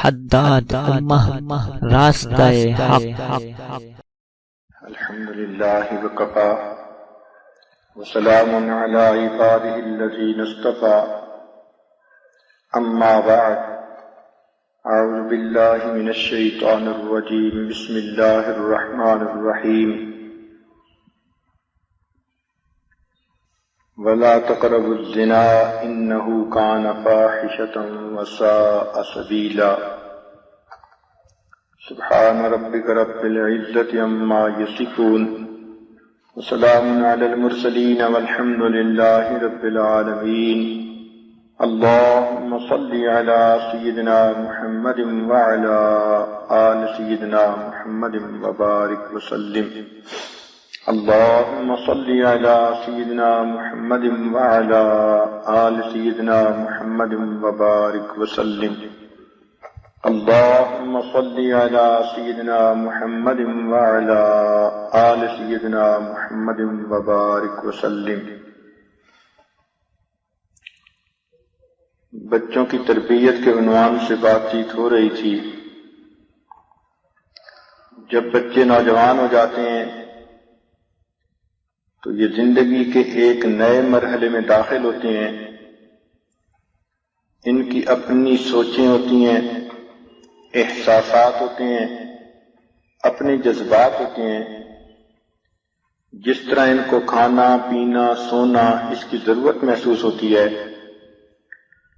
حداد امہ راستہ حق۔ الحمدللہ وکفا وسلام علی عبادہ الذین اصطفی، اما بعد، اعوذ باللہ من الشیطان الرجیم، بسم اللہ الرحمن الرحیم۔ ولا تقربوا الزنا انه كان فاحشة وساء سبيلا۔ سبحان ربك رب العزة عما يصفون وسلام على المرسلين والحمد لله رب العالمين۔ اللهم صل على سيدنا محمد وعلى آل سيدنا محمد وبارك وسلم۔ اللهم صل على سيدنا محمد وعلى آل سيدنا محمد وبارك وسلم۔ اللهم صل على سيدنا محمد وعلى آل سيدنا محمد وبارك وسلم۔ بچوں کی تربیت کے عنوان سے بات چیت ہو رہی تھی۔ جب بچے نوجوان ہو جاتے ہیں تو یہ زندگی کے ایک نئے مرحلے میں داخل ہوتے ہیں۔ ان کی اپنی سوچیں ہوتی ہیں، احساسات ہوتے ہیں، اپنے جذبات ہوتے ہیں۔ جس طرح ان کو کھانا پینا سونا اس کی ضرورت محسوس ہوتی ہے،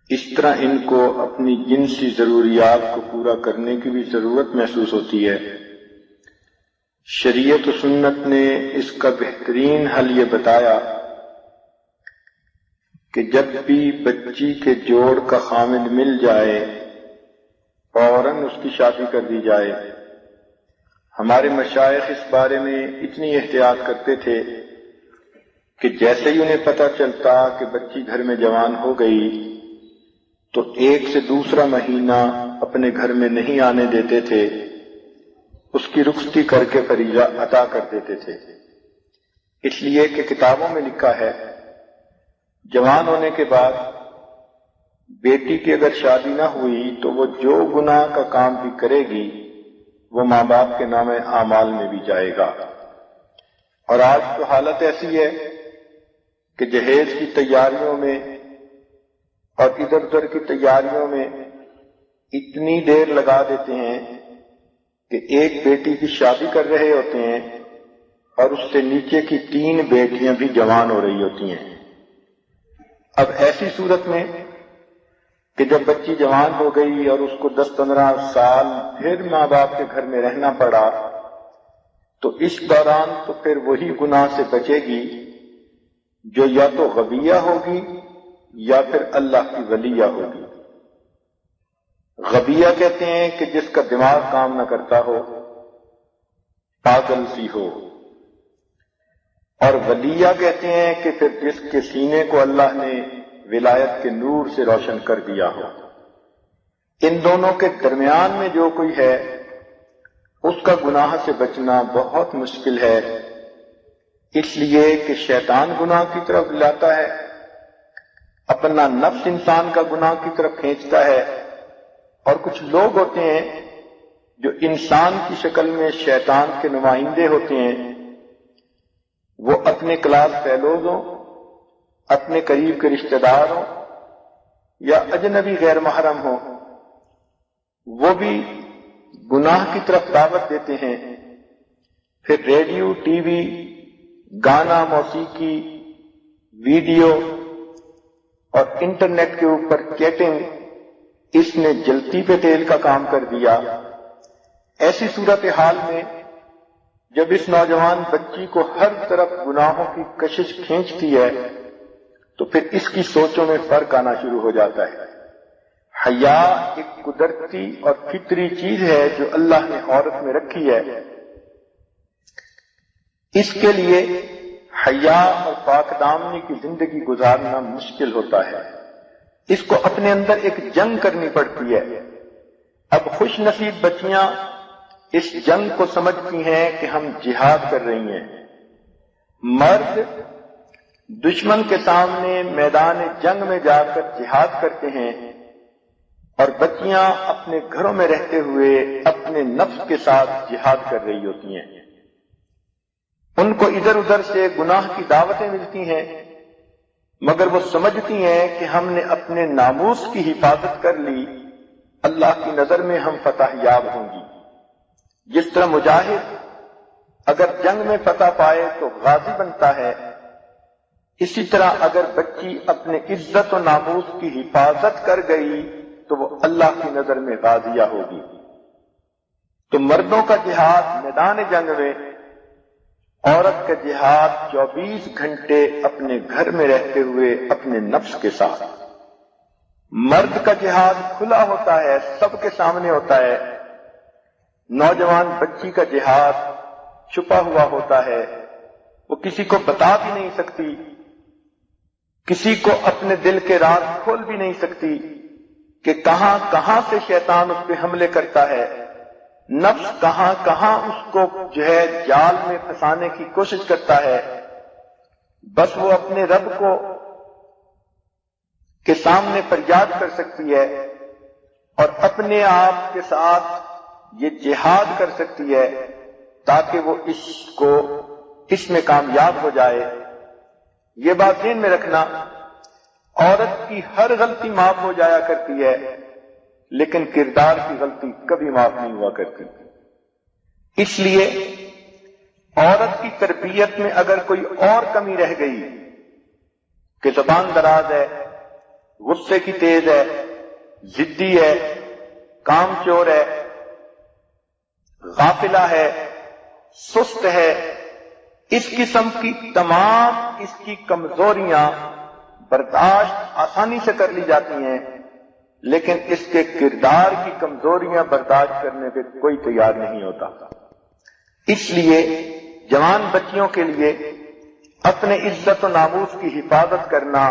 اس طرح ان کو اپنی جنسی ضروریات کو پورا کرنے کی بھی ضرورت محسوس ہوتی ہے۔ شریعت و سنت نے اس کا بہترین حل یہ بتایا کہ جب بھی بچی کے جوڑ کا خامد مل جائے فوراً اس کی شادی کر دی جائے۔ ہمارے مشائخ اس بارے میں اتنی احتیاط کرتے تھے کہ جیسے ہی انہیں پتہ چلتا کہ بچی گھر میں جوان ہو گئی تو ایک سے دوسرا مہینہ اپنے گھر میں نہیں آنے دیتے تھے، اس کی رخصتی کر کے فریضہ ادا کر دیتے تھے۔ اس لیے کہ کتابوں میں لکھا ہے جوان ہونے کے بعد بیٹی کی اگر شادی نہ ہوئی تو وہ جو گناہ کا کام بھی کرے گی وہ ماں باپ کے نام اعمال میں بھی جائے گا۔ اور آج تو حالت ایسی ہے کہ جہیز کی تیاریوں میں اور ادھر ادھر کی تیاریوں میں اتنی دیر لگا دیتے ہیں کہ ایک بیٹی کی شادی کر رہے ہوتے ہیں اور اس سے نیچے کی 3 بیٹیاں بھی جوان ہو رہی ہوتی ہیں۔ اب ایسی صورت میں کہ جب بچی جوان ہو گئی اور اس کو 10-15 سال پھر ماں باپ کے گھر میں رہنا پڑا تو اس دوران تو پھر وہی گناہ سے بچے گی جو یا تو غبیہ ہوگی یا پھر اللہ کی ولیہ ہوگی۔ غبیہ کہتے ہیں کہ جس کا دماغ کام نہ کرتا ہو، پاگل سی ہو، اور ولیہ کہتے ہیں کہ پھر جس کے سینے کو اللہ نے ولایت کے نور سے روشن کر دیا ہو۔ ان دونوں کے درمیان میں جو کوئی ہے اس کا گناہ سے بچنا بہت مشکل ہے، اس لیے کہ شیطان گناہ کی طرف لاتا ہے، اپنا نفس انسان کا گناہ کی طرف کھینچتا ہے، اور کچھ لوگ ہوتے ہیں جو انسان کی شکل میں شیطان کے نمائندے ہوتے ہیں۔ وہ اپنے کلاس فیلوز ہوں، اپنے قریب کے رشتہ دار ہوں یا اجنبی غیر محرم ہوں، وہ بھی گناہ کی طرف دعوت دیتے ہیں۔ پھر ریڈیو ٹی وی گانا موسیقی ویڈیو اور انٹرنیٹ کے اوپر چیٹنگ اس نے جلتی پہ تیل کا کام کر دیا۔ ایسی صورتحال میں جب اس نوجوان بچی کو ہر طرف گناہوں کی کشش کھینچتی ہے تو پھر اس کی سوچوں میں فرق آنا شروع ہو جاتا ہے۔ حیا ایک قدرتی اور فطری چیز ہے جو اللہ نے عورت میں رکھی ہے۔ اس کے لیے حیا اور پاک دامنی کی زندگی گزارنا مشکل ہوتا ہے، اس کو اپنے اندر ایک جنگ کرنی پڑتی ہے۔ اب خوش نصیب بچیاں اس جنگ کو سمجھتی ہیں کہ ہم جہاد کر رہی ہیں۔ مرد دشمن کے سامنے میدان جنگ میں جا کر جہاد کرتے ہیں، اور بچیاں اپنے گھروں میں رہتے ہوئے اپنے نفس کے ساتھ جہاد کر رہی ہوتی ہیں. ان کو ادھر ادھر سے گناہ کی دعوتیں ملتی ہیں، مگر وہ سمجھتی ہیں کہ ہم نے اپنے ناموس کی حفاظت کر لی، اللہ کی نظر میں ہم فتح یاب ہوں گی. جس طرح مجاہد اگر جنگ میں فتح پائے تو غازی بنتا ہے، اسی طرح اگر بچی اپنے عزت و ناموس کی حفاظت کر گئی تو وہ اللہ کی نظر میں غازیہ ہوگی. تو مردوں کا جہاد میدان جنگ میں، عورت کا جہاد 24 گھنٹے اپنے گھر میں رہتے ہوئے اپنے نفس کے ساتھ. مرد کا جہاد کھلا ہوتا ہے، سب کے سامنے ہوتا ہے. نوجوان بچی کا جہاد چھپا ہوا ہوتا ہے، وہ کسی کو بتا بھی نہیں سکتی، کسی کو اپنے دل کے راز کھول بھی نہیں سکتی کہ کہاں کہاں سے شیطان اس پہ حملے کرتا ہے، نفس کہاں کہاں اس کو جال میں پھنسانے کی کوشش کرتا ہے. بس وہ اپنے رب کو کے سامنے فریاد کر سکتی ہے اور اپنے آپ کے ساتھ یہ جہاد کر سکتی ہے تاکہ وہ اس میں کامیاب ہو جائے. یہ بات ذہن میں رکھنا، عورت کی ہر غلطی معاف ہو جایا کرتی ہے لیکن کردار کی غلطی کبھی معاف نہیں ہوا کرتی. اس لیے عورت کی تربیت میں اگر کوئی اور کمی رہ گئی کہ زبان دراز ہے، غصے کی تیز ہے، ضدی ہے، کام چور ہے، غافلہ ہے، سست ہے، اس قسم کی تمام اس کی کمزوریاں برداشت آسانی سے کر لی جاتی ہیں، لیکن اس کے کردار کی کمزوریاں برداشت کرنے پہ کوئی تیار نہیں ہوتا. اس لیے جوان بچیوں کے لیے اپنے عزت و ناموس کی حفاظت کرنا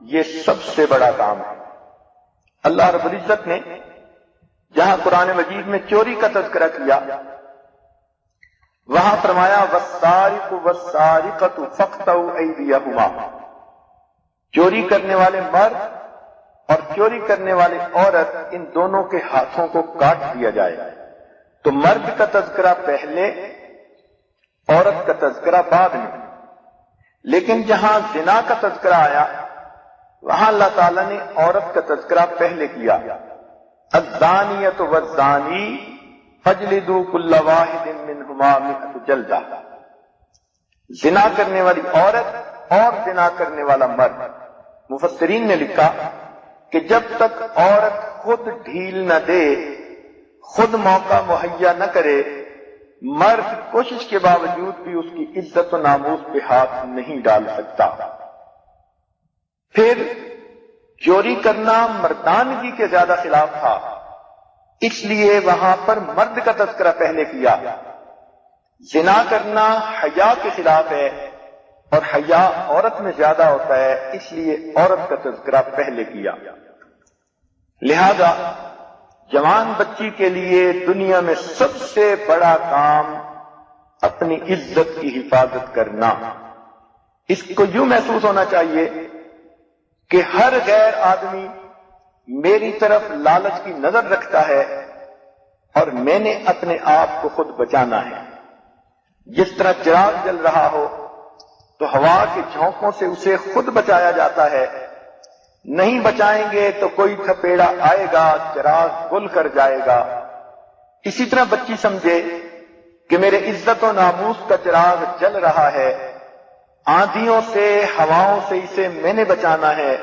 یہ سب سے بڑا کام ہے. اللہ رب العزت نے جہاں قرآن مجید میں چوری کا تذکرہ کیا، وہاں فرمایا وَالسَّارِقُ وَالسَّارِقَةُ فَاقْطَعُوا أَيْدِيَهُمَا، چوری کرنے والے مرد اور چوری کرنے والی عورت، ان دونوں کے ہاتھوں کو کاٹ دیا جائے. تو مرد کا تذکرہ پہلے، عورت کا تذکرہ بعد میں. لیکن جہاں زنا کا تذکرہ آیا وہاں اللہ تعالیٰ نے عورت کا تذکرہ پہلے کیا. الزانیۃ والزانی فاجلدوا کل واحد منہما 100 جلدہ. زنا کرنے والی عورت اور زنا کرنے والا مرد. مفسرین نے لکھا کہ جب تک عورت خود ڈھیل نہ دے، خود موقع مہیا نہ کرے، مرد کوشش کے باوجود بھی اس کی عزت و ناموس پہ ہاتھ نہیں ڈال سکتا. پھر چوری کرنا مردانگی کے زیادہ خلاف تھا، اس لیے وہاں پر مرد کا تذکرہ پہلے کیا. زنا کرنا حیا کے خلاف ہے اور حیا عورت میں زیادہ ہوتا ہے، اس لیے عورت کا تذکرہ پہلے کیا. لہذا جوان بچی کے لیے دنیا میں سب سے بڑا کام اپنی عزت کی حفاظت کرنا. اس کو یوں محسوس ہونا چاہیے کہ ہر غیر آدمی میری طرف لالچ کی نظر رکھتا ہے اور میں نے اپنے آپ کو خود بچانا ہے. جس طرح چراغ جل رہا ہو تو ہوا کے جھونکوں سے اسے خود بچایا جاتا ہے، نہیں بچائیں گے تو کوئی تھپیڑا آئے گا، چراغ گل کر جائے گا. اسی طرح بچی سمجھے کہ میرے عزت و ناموس کا چراغ جل رہا ہے، آندھیوں سے، ہواؤں سے اسے میں نے بچانا ہے.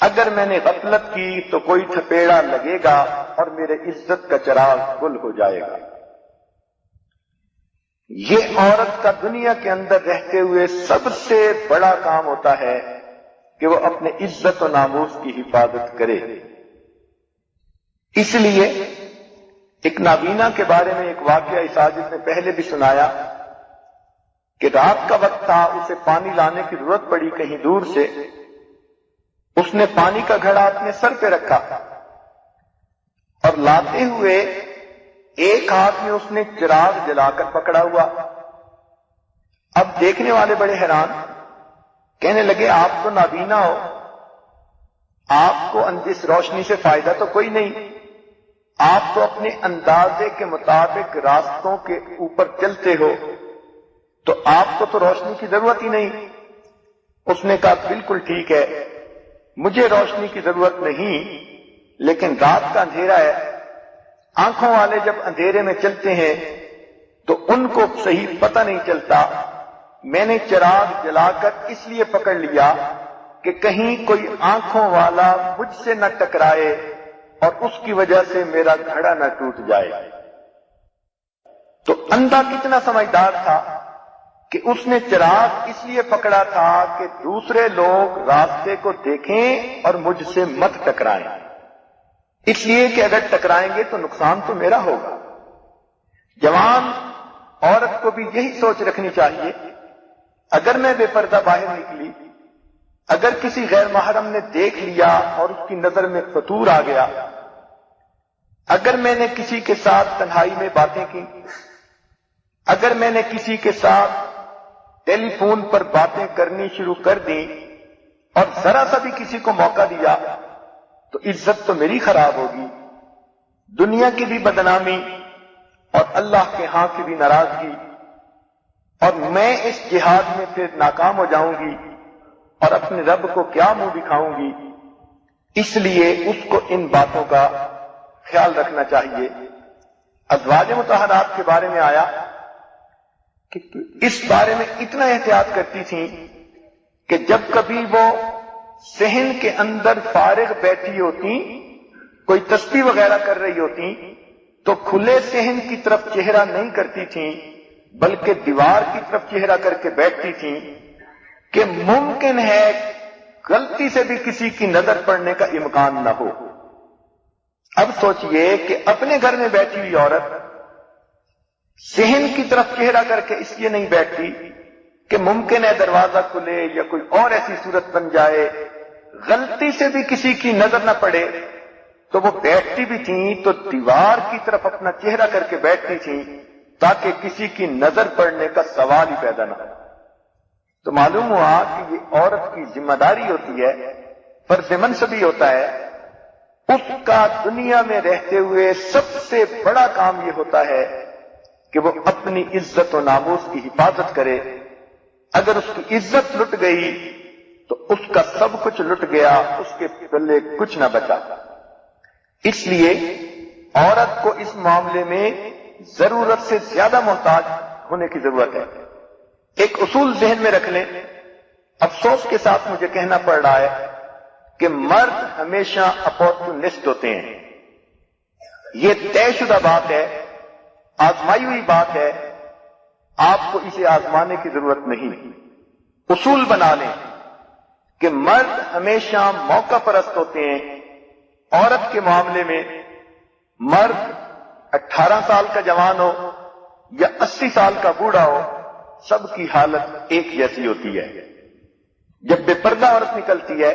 اگر میں نے غفلت کی تو کوئی تھپیڑا لگے گا اور میرے عزت کا چراغ گل ہو جائے گا. یہ عورت کا دنیا کے اندر رہتے ہوئے سب سے بڑا کام ہوتا ہے کہ وہ اپنے عزت و ناموس کی حفاظت کرے. اس لیے ایک نابینا کے بارے میں ایک واقعہ اس عاجز نے پہلے بھی سنایا کہ رات کا وقت تھا، اسے پانی لانے کی ضرورت پڑی کہیں دور سے. اس نے پانی کا گھڑا اپنے سر پہ رکھا اور لاتے ہوئے ایک ہاتھ میں اس نے چراغ جلا کر پکڑا ہوا. اب دیکھنے والے بڑے حیران، کہنے لگے آپ تو نابینا ہو، آپ کو اس روشنی سے فائدہ تو کوئی نہیں، آپ تو اپنے اندازے کے مطابق راستوں کے اوپر چلتے ہو، تو آپ کو تو روشنی کی ضرورت ہی نہیں۔ اس نے کہا بالکل ٹھیک ہے، مجھے روشنی کی ضرورت نہیں، لیکن رات کا اندھیرا ہے، آنکھوں والے جب اندھیرے میں چلتے ہیں تو ان کو صحیح پتہ نہیں چلتا، میں نے چراغ جلا کر اس لیے پکڑ لیا کہ کہیں کوئی آنکھوں والا مجھ سے نہ ٹکرائے اور اس کی وجہ سے میرا گھڑا نہ ٹوٹ جائے۔ تو اندھا کتنا سمجھدار تھا کہ اس نے چراغ اس لیے پکڑا تھا کہ دوسرے لوگ راستے کو دیکھیں اور مجھ سے مت ٹکرائیں، اس لیے کہ اگر ٹکرائیں گے تو نقصان تو میرا ہوگا۔ جوان عورت کو بھی یہی سوچ رکھنی چاہیے، اگر میں بے پردہ باہر نکلی، اگر کسی غیر محرم نے دیکھ لیا اور اس کی نظر میں فتور آ گیا، اگر میں نے کسی کے ساتھ تنہائی میں باتیں کی، اگر میں نے کسی کے ساتھ ٹیلی فون پر باتیں کرنی شروع کر دی اور ذرا سا بھی کسی کو موقع دیا، تو عزت تو میری خراب ہوگی، دنیا کی بھی بدنامی اور اللہ کے ہاں کی بھی ناراضگی، اور میں اس جہاد میں پھر ناکام ہو جاؤں گی اور اپنے رب کو کیا منہ دکھاؤں گی۔ اس لیے اس کو ان باتوں کا خیال رکھنا چاہیے۔ ازواج مطہرات کے بارے میں آیا کہ اس بارے میں اتنا احتیاط کرتی تھیں کہ جب کبھی وہ صحن کے اندر فارغ بیٹھی ہوتی، کوئی تسبیح وغیرہ کر رہی ہوتی، تو کھلے صحن کی طرف چہرہ نہیں کرتی تھیں، بلکہ دیوار کی طرف چہرہ کر کے بیٹھتی تھیں کہ ممکن ہے غلطی سے بھی کسی کی نظر پڑنے کا امکان نہ ہو۔ اب سوچئے کہ اپنے گھر میں بیٹھی ہوئی عورت صحن کی طرف چہرہ کر کے اس لیے نہیں بیٹھتی کہ ممکن ہے دروازہ کھلے یا کوئی اور ایسی صورت بن جائے، غلطی سے بھی کسی کی نظر نہ پڑے، تو وہ بیٹھتی بھی تھیں تو دیوار کی طرف اپنا چہرہ کر کے بیٹھتی تھیں تاکہ کسی کی نظر پڑنے کا سوال ہی پیدا نہ ہو۔ تو معلوم ہوا کہ یہ عورت کی ذمہ داری ہوتی ہے، فرض منصبی ہوتا ہے، اس کا دنیا میں رہتے ہوئے سب سے بڑا کام یہ ہوتا ہے کہ وہ اپنی عزت و ناموس کی حفاظت کرے۔ اگر اس کی عزت لٹ گئی تو اس کا سب کچھ لٹ گیا، اس کے پلے کچھ نہ بچا۔ اس لیے عورت کو اس معاملے میں ضرورت سے زیادہ محتاج ہونے کی ضرورت ہے۔ ایک اصول ذہن میں رکھ لیں، افسوس کے ساتھ مجھے کہنا پڑ رہا ہے کہ مرد ہمیشہ اپورچونسٹ ہوتے ہیں۔ یہ طے شدہ بات ہے، آزمائی ہوئی بات ہے، آپ کو اسے آزمانے کی ضرورت نہیں۔ اصول بنا لیں کہ مرد ہمیشہ موقع پرست ہوتے ہیں۔ عورت کے معاملے میں مرد 18 سال کا جوان ہو یا 80 سال کا بوڑھا ہو، سب کی حالت ایک جیسی ہوتی ہے۔ جب بے پردہ عورت نکلتی ہے،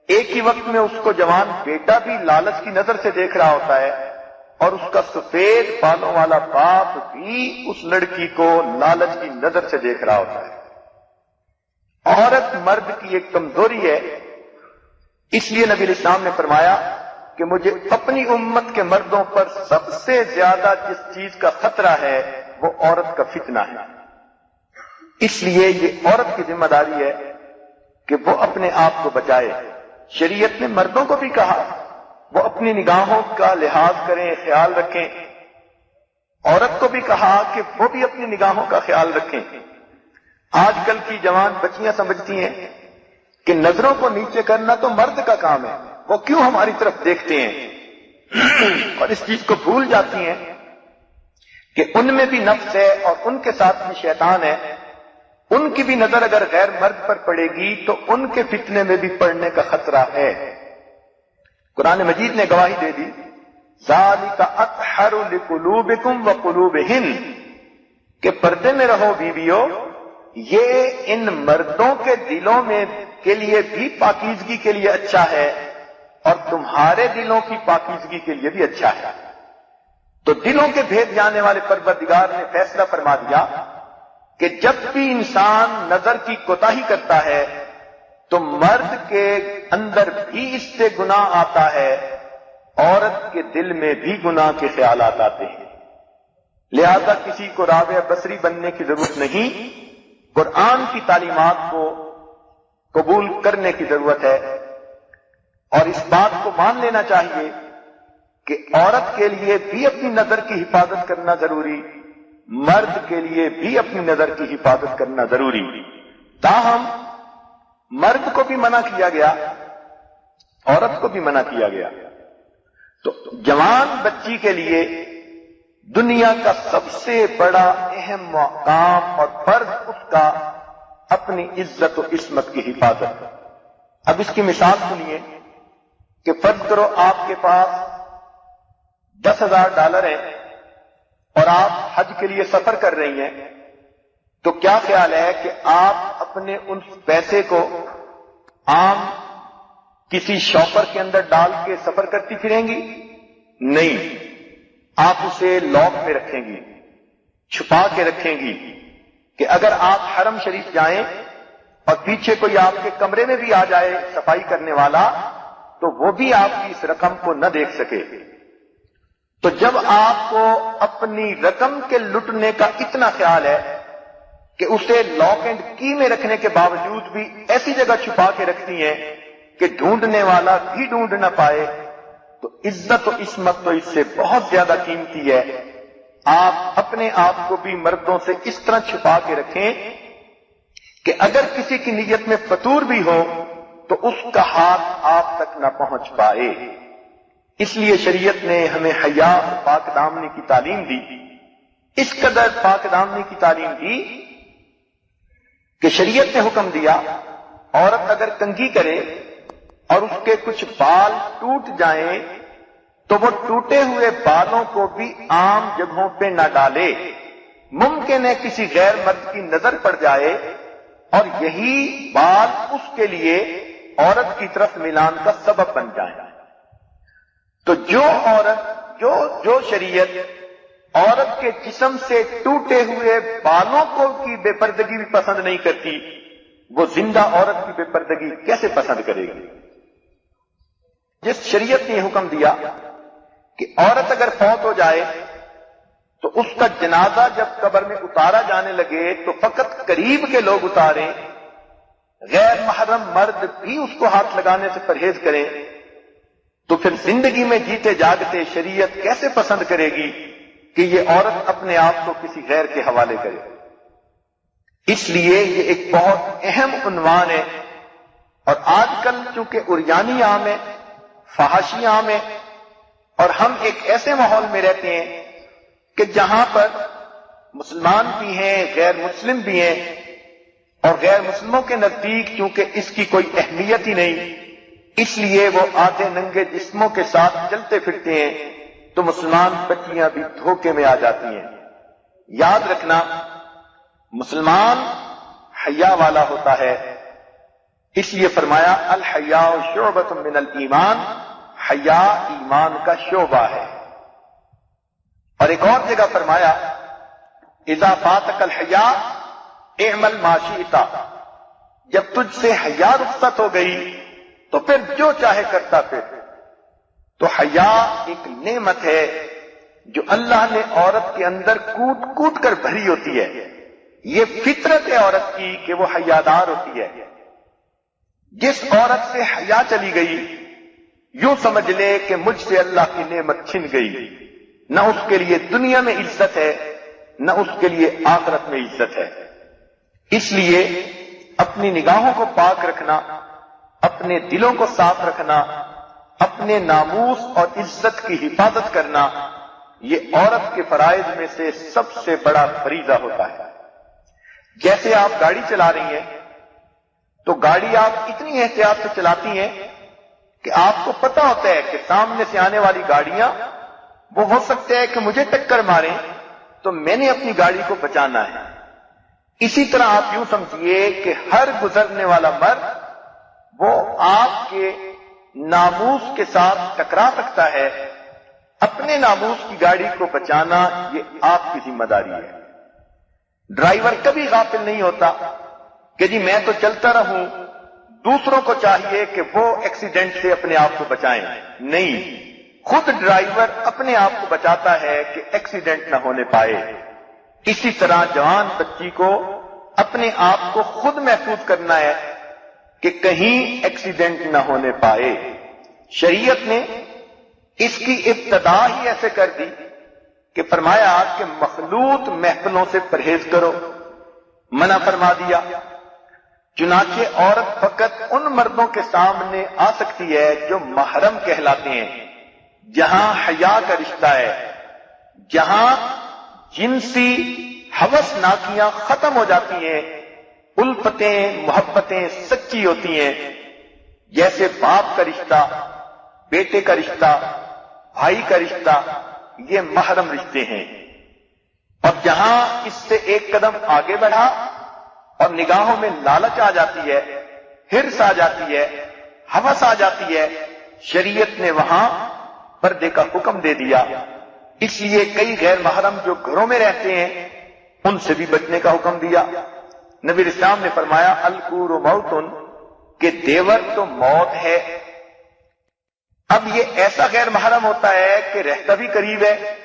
ایک ہی وقت میں اس کو جوان بیٹا بھی لالچ کی نظر سے دیکھ رہا ہوتا ہے اور اس کا سفید بالوں والا باپ بھی اس لڑکی کو لالچ کی نظر سے دیکھ رہا ہوتا ہے۔ عورت مرد کی ایک کمزوری ہے، اس لیے نبی اسلام نے فرمایا کہ مجھے اپنی امت کے مردوں پر سب سے زیادہ جس چیز کا خطرہ ہے وہ عورت کا فتنہ ہے۔ اس لیے یہ عورت کی ذمہ داری ہے کہ وہ اپنے آپ کو بچائے۔ شریعت نے مردوں کو بھی کہا وہ اپنی نگاہوں کا لحاظ کریں، خیال رکھیں۔ عورت کو بھی کہا کہ وہ بھی اپنی نگاہوں کا خیال رکھیں۔ آج کل کی جوان بچیاں سمجھتی ہیں کہ نظروں کو نیچے کرنا تو مرد کا کام ہے، وہ کیوں ہماری طرف دیکھتے ہیں، اور اس چیز کو بھول جاتی ہیں کہ ان میں بھی نفس ہے اور ان کے ساتھ بھی شیطان ہے۔ ان کی بھی نظر اگر غیر مرد پر پڑے گی تو ان کے فتنے میں بھی پڑنے کا خطرہ ہے۔ قرآن مجید نے گواہی دے دی، ذالک اطہر لقلوبکم وقلوبہن، کہ پردے میں رہو بیویو، یہ ان مردوں کے دلوں میں کے لیے بھی پاکیزگی کے لیے اچھا ہے اور تمہارے دلوں کی پاکیزگی کے لیے بھی اچھا ہے۔ تو دلوں کے بھید جانے والے پروردگار نے فیصلہ فرما دیا کہ جب بھی انسان نظر کی کوتاہی کرتا ہے تو مرد کے اندر بھی اس سے گناہ آتا ہے، عورت کے دل میں بھی گناہ کے خیالات آتے ہیں۔ لہذا کسی کو رابعہ بصری بننے کی ضرورت نہیں، قرآن کی تعلیمات کو قبول کرنے کی ضرورت ہے، اور اس بات کو مان لینا چاہیے کہ عورت کے لیے بھی اپنی نظر کی حفاظت کرنا ضروری، مرد کے لیے بھی اپنی نظر کی حفاظت کرنا ضروری۔ تاہم مرد کو بھی منع کیا گیا، عورت کو بھی منع کیا گیا۔ تو جوان بچی کے لیے دنیا کا سب سے بڑا اہم مقام اور فرض اس کا اپنی عزت و عصمت کی حفاظت۔ اب اس کی مثال سنیے کہ فرض کرو آپ کے پاس $10,000 ہیں اور آپ حج کے لیے سفر کر رہی ہیں، تو کیا خیال ہے کہ آپ اپنے ان پیسے کو عام کسی شاپر کے اندر ڈال کے سفر کرتی پھریں گی؟ نہیں، آپ اسے لاک میں رکھیں گی، چھپا کے رکھیں گی کہ اگر آپ حرم شریف جائیں اور پیچھے کوئی آپ کے کمرے میں بھی آ جائے صفائی کرنے والا تو وہ بھی آپ کی اس رقم کو نہ دیکھ سکے۔ تو جب آپ کو اپنی رقم کے لٹنے کا اتنا خیال ہے کہ اسے لاک اینڈ کی میں رکھنے کے باوجود بھی ایسی جگہ چھپا کے رکھتی ہیں کہ ڈھونڈنے والا بھی ڈھونڈ نہ پائے، تو عزت و عصمت تو اس سے بہت زیادہ قیمتی ہے۔ آپ اپنے آپ کو بھی مردوں سے اس طرح چھپا کے رکھیں کہ اگر کسی کی نیت میں فطور بھی ہو تو اس کا ہاتھ آپ تک نہ پہنچ پائے۔ اس لیے شریعت نے ہمیں حیا اور پاک دامنی کی تعلیم دی، اس قدر پاک دامنی کی تعلیم دی کہ شریعت نے حکم دیا عورت اگر کنگھی کرے اور اس کے کچھ بال ٹوٹ جائیں تو وہ ٹوٹے ہوئے بالوں کو بھی عام جگہوں پہ نہ ڈالے، ممکن ہے کسی غیر مرد کی نظر پڑ جائے اور یہی بال اس کے لیے عورت کی طرف ملان کا سبب بن جائیں۔ تو جو عورت جو شریعت عورت کے جسم سے ٹوٹے ہوئے بالوں کو کی بے پردگی بھی پسند نہیں کرتی، وہ زندہ عورت کی بے پردگی کیسے پسند کرے گی؟ جس شریعت نے یہ حکم دیا کہ عورت اگر فوت ہو جائے تو اس کا جنازہ جب قبر میں اتارا جانے لگے تو فقط قریب کے لوگ اتاریں، غیر محرم مرد بھی اس کو ہاتھ لگانے سے پرہیز کریں، تو پھر زندگی میں جیتے جاگتے شریعت کیسے پسند کرے گی کہ یہ عورت اپنے آپ کو کسی غیر کے حوالے کرے؟ اس لیے یہ ایک بہت اہم عنوان ہے، اور آج کل چونکہ عریانی عام ہے، فحاشی عام ہے، اور ہم ایک ایسے ماحول میں رہتے ہیں کہ جہاں پر مسلمان بھی ہیں، غیر مسلم بھی ہیں، اور غیر مسلموں کے نزدیک چونکہ اس کی کوئی اہمیت ہی نہیں، اس لیے وہ آدھے ننگے جسموں کے ساتھ چلتے پھرتے ہیں، تو مسلمان بچیاں بھی دھوکے میں آ جاتی ہیں۔ یاد رکھنا، مسلمان حیا والا ہوتا ہے، اس لیے فرمایا الحیاء شعبۃ من الایمان، حیا ایمان کا شعبہ ہے۔ اور ایک اور جگہ فرمایا اذا فاتک الحیاء اعمل ما شئت، جب تجھ سے حیا رخصت ہو گئی تو پھر جو چاہے کرتا پھر۔ تو حیا ایک نعمت ہے جو اللہ نے عورت کے اندر کوٹ کوٹ کر بھری ہوتی ہے، یہ فطرت ہے عورت کی کہ وہ حیادار ہوتی ہے۔ جس عورت سے حیا چلی گئی یوں سمجھ لے کہ مجھ سے اللہ کی نعمت چھن گئی، نہ اس کے لیے دنیا میں عزت ہے نہ اس کے لیے آخرت میں عزت ہے۔ اس لیے اپنی نگاہوں کو پاک رکھنا، اپنے دلوں کو صاف رکھنا، اپنے ناموس اور عزت کی حفاظت کرنا، یہ عورت کے فرائض میں سے سب سے بڑا فریضہ ہوتا ہے۔ جیسے آپ گاڑی چلا رہی ہیں تو گاڑی آپ اتنی احتیاط سے چلاتی ہیں کہ آپ کو پتا ہوتا ہے کہ سامنے سے آنے والی گاڑیاں وہ ہو سکتا ہے کہ مجھے ٹکر ماریں، تو میں نے اپنی گاڑی کو بچانا ہے۔ اسی طرح آپ یوں سمجھیے کہ ہر گزرنے والا مرد وہ آپ کے ناموس کے ساتھ ٹکرا سکتا ہے، اپنے ناموس کی گاڑی کو بچانا یہ آپ کی ذمہ داری ہے۔ ڈرائیور کبھی غافل نہیں ہوتا کہ جی میں تو چلتا رہوں، دوسروں کو چاہیے کہ وہ ایکسیڈنٹ سے اپنے آپ کو بچائیں، نہیں، خود ڈرائیور اپنے آپ کو بچاتا ہے کہ ایکسیڈنٹ نہ ہونے پائے۔ اسی طرح جوان بچی کو اپنے آپ کو خود محفوظ کرنا ہے کہ کہیں ایکسیڈنٹ نہ ہونے پائے۔ شریعت نے اس کی ابتدا ہی ایسے کر دی کہ فرمایا کہ مخلوط محفلوں سے پرہیز کرو، منع فرما دیا۔ چنانچہ عورت فقط ان مردوں کے سامنے آ سکتی ہے جو محرم کہلاتے ہیں، جہاں حیا کا رشتہ ہے، جہاں جنسی ہوس ناکیاں ختم ہو جاتی ہیں، الفتیں محبتیں سچی ہوتی ہیں، جیسے باپ کا رشتہ، بیٹے کا رشتہ، بھائی کا رشتہ، یہ محرم رشتے ہیں۔ اور جہاں اس سے ایک قدم آگے بڑھا اور نگاہوں میں لالچ آ جاتی ہے، حرص آ جاتی ہے، ہوس آ جاتی ہے، شریعت نے وہاں پردے کا حکم دے دیا۔ اس لیے کئی غیر محرم جو گھروں میں رہتے ہیں ان سے بھی بچنے کا حکم دیا۔ نبی اسلام نے فرمایا الکور موتن، کہ دیور تو موت ہے۔ اب یہ ایسا غیر محرم ہوتا ہے کہ رہتا بھی قریب ہے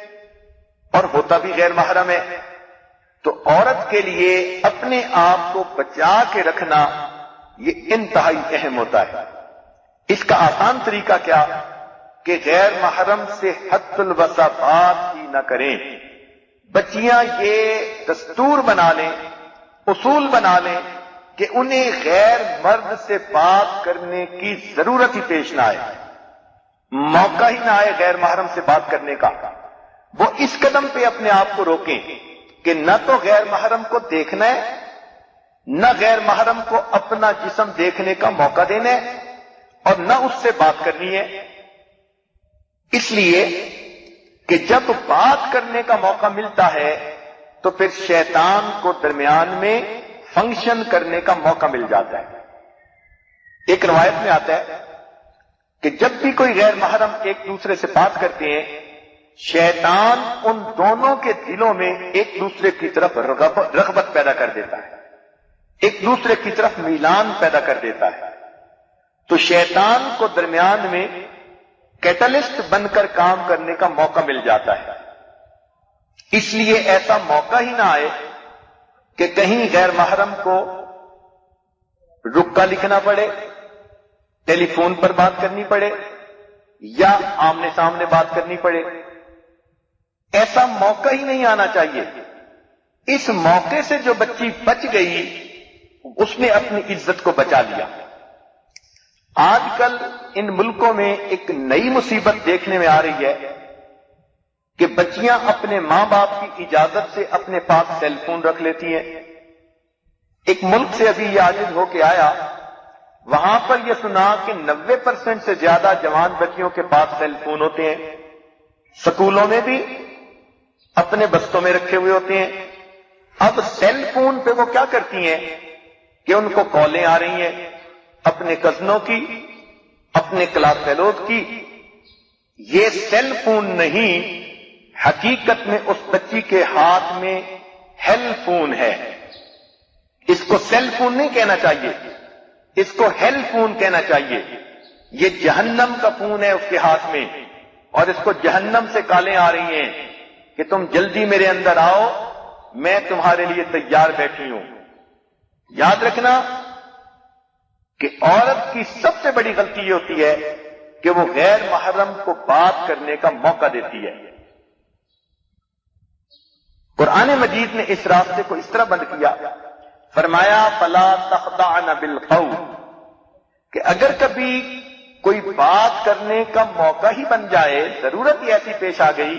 اور ہوتا بھی غیر محرم ہے، تو عورت کے لیے اپنے آپ کو بچا کے رکھنا یہ انتہائی اہم ہوتا ہے۔ اس کا آسان طریقہ کیا کہ غیر محرم سے حد الوسع بات ہی نہ کریں۔ بچیاں یہ دستور بنا لیں، اصول بنا لیں کہ انہیں غیر مرد سے بات کرنے کی ضرورت ہی پیش نہ آئے، موقع ہی نہ آئے غیر محرم سے بات کرنے کا۔ وہ اس قدم پہ اپنے آپ کو روکیں کہ نہ تو غیر محرم کو دیکھنا ہے، نہ غیر محرم کو اپنا جسم دیکھنے کا موقع دینا ہے، اور نہ اس سے بات کرنی ہے۔ اس لیے کہ جب بات کرنے کا موقع ملتا ہے تو پھر شیطان کو درمیان میں فنکشن کرنے کا موقع مل جاتا ہے۔ ایک روایت میں آتا ہے کہ جب بھی کوئی غیر محرم ایک دوسرے سے بات کرتے ہیں، شیطان ان دونوں کے دلوں میں ایک دوسرے کی طرف رغبت پیدا کر دیتا ہے، ایک دوسرے کی طرف میلان پیدا کر دیتا ہے، تو شیطان کو درمیان میں کیٹلسٹ بن کر کام کرنے کا موقع مل جاتا ہے۔ اس لیے ایسا موقع ہی نہ آئے کہ کہیں غیر محرم کو رکا لکھنا پڑے، ٹیلی فون پر بات کرنی پڑے، یا آمنے سامنے بات کرنی پڑے۔ ایسا موقع ہی نہیں آنا چاہیے۔ اس موقع سے جو بچی بچ گئی اس نے اپنی عزت کو بچا لیا۔ آج کل ان ملکوں میں ایک نئی مصیبت دیکھنے میں آ رہی ہے کہ بچیاں اپنے ماں باپ کی اجازت سے اپنے پاس سیل فون رکھ لیتی ہیں۔ ایک ملک سے ابھی یہ عاجز ہو کے آیا، وہاں پر یہ سنا کہ 90% سے زیادہ جوان بچیوں کے پاس سیل فون ہوتے ہیں، سکولوں میں بھی اپنے بستوں میں رکھے ہوئے ہوتے ہیں۔ اب سیل فون پہ وہ کیا کرتی ہیں کہ ان کو کالیں آ رہی ہیں اپنے کزنوں کی، اپنے کلاس فیلوز کی۔ یہ سیل فون نہیں، حقیقت میں اس بچی کے ہاتھ میں ہیل فون ہے۔ اس کو سیل فون نہیں کہنا چاہیے، اس کو ہیل فون کہنا چاہیے۔ یہ جہنم کا فون ہے اس کے ہاتھ میں، اور اس کو جہنم سے کالیں آ رہی ہیں کہ تم جلدی میرے اندر آؤ، میں تمہارے لیے تیار بیٹھی ہوں۔ یاد رکھنا کہ عورت کی سب سے بڑی غلطی یہ ہوتی ہے کہ وہ غیر محرم کو بات کرنے کا موقع دیتی ہے۔ قرآن مجید نے اس راستے کو اس طرح بند کیا، فرمایا فلا تخضعن بالقول، کہ اگر کبھی کوئی بات کرنے کا موقع ہی بن جائے، ضرورت ہی ایسی پیش آ گئی،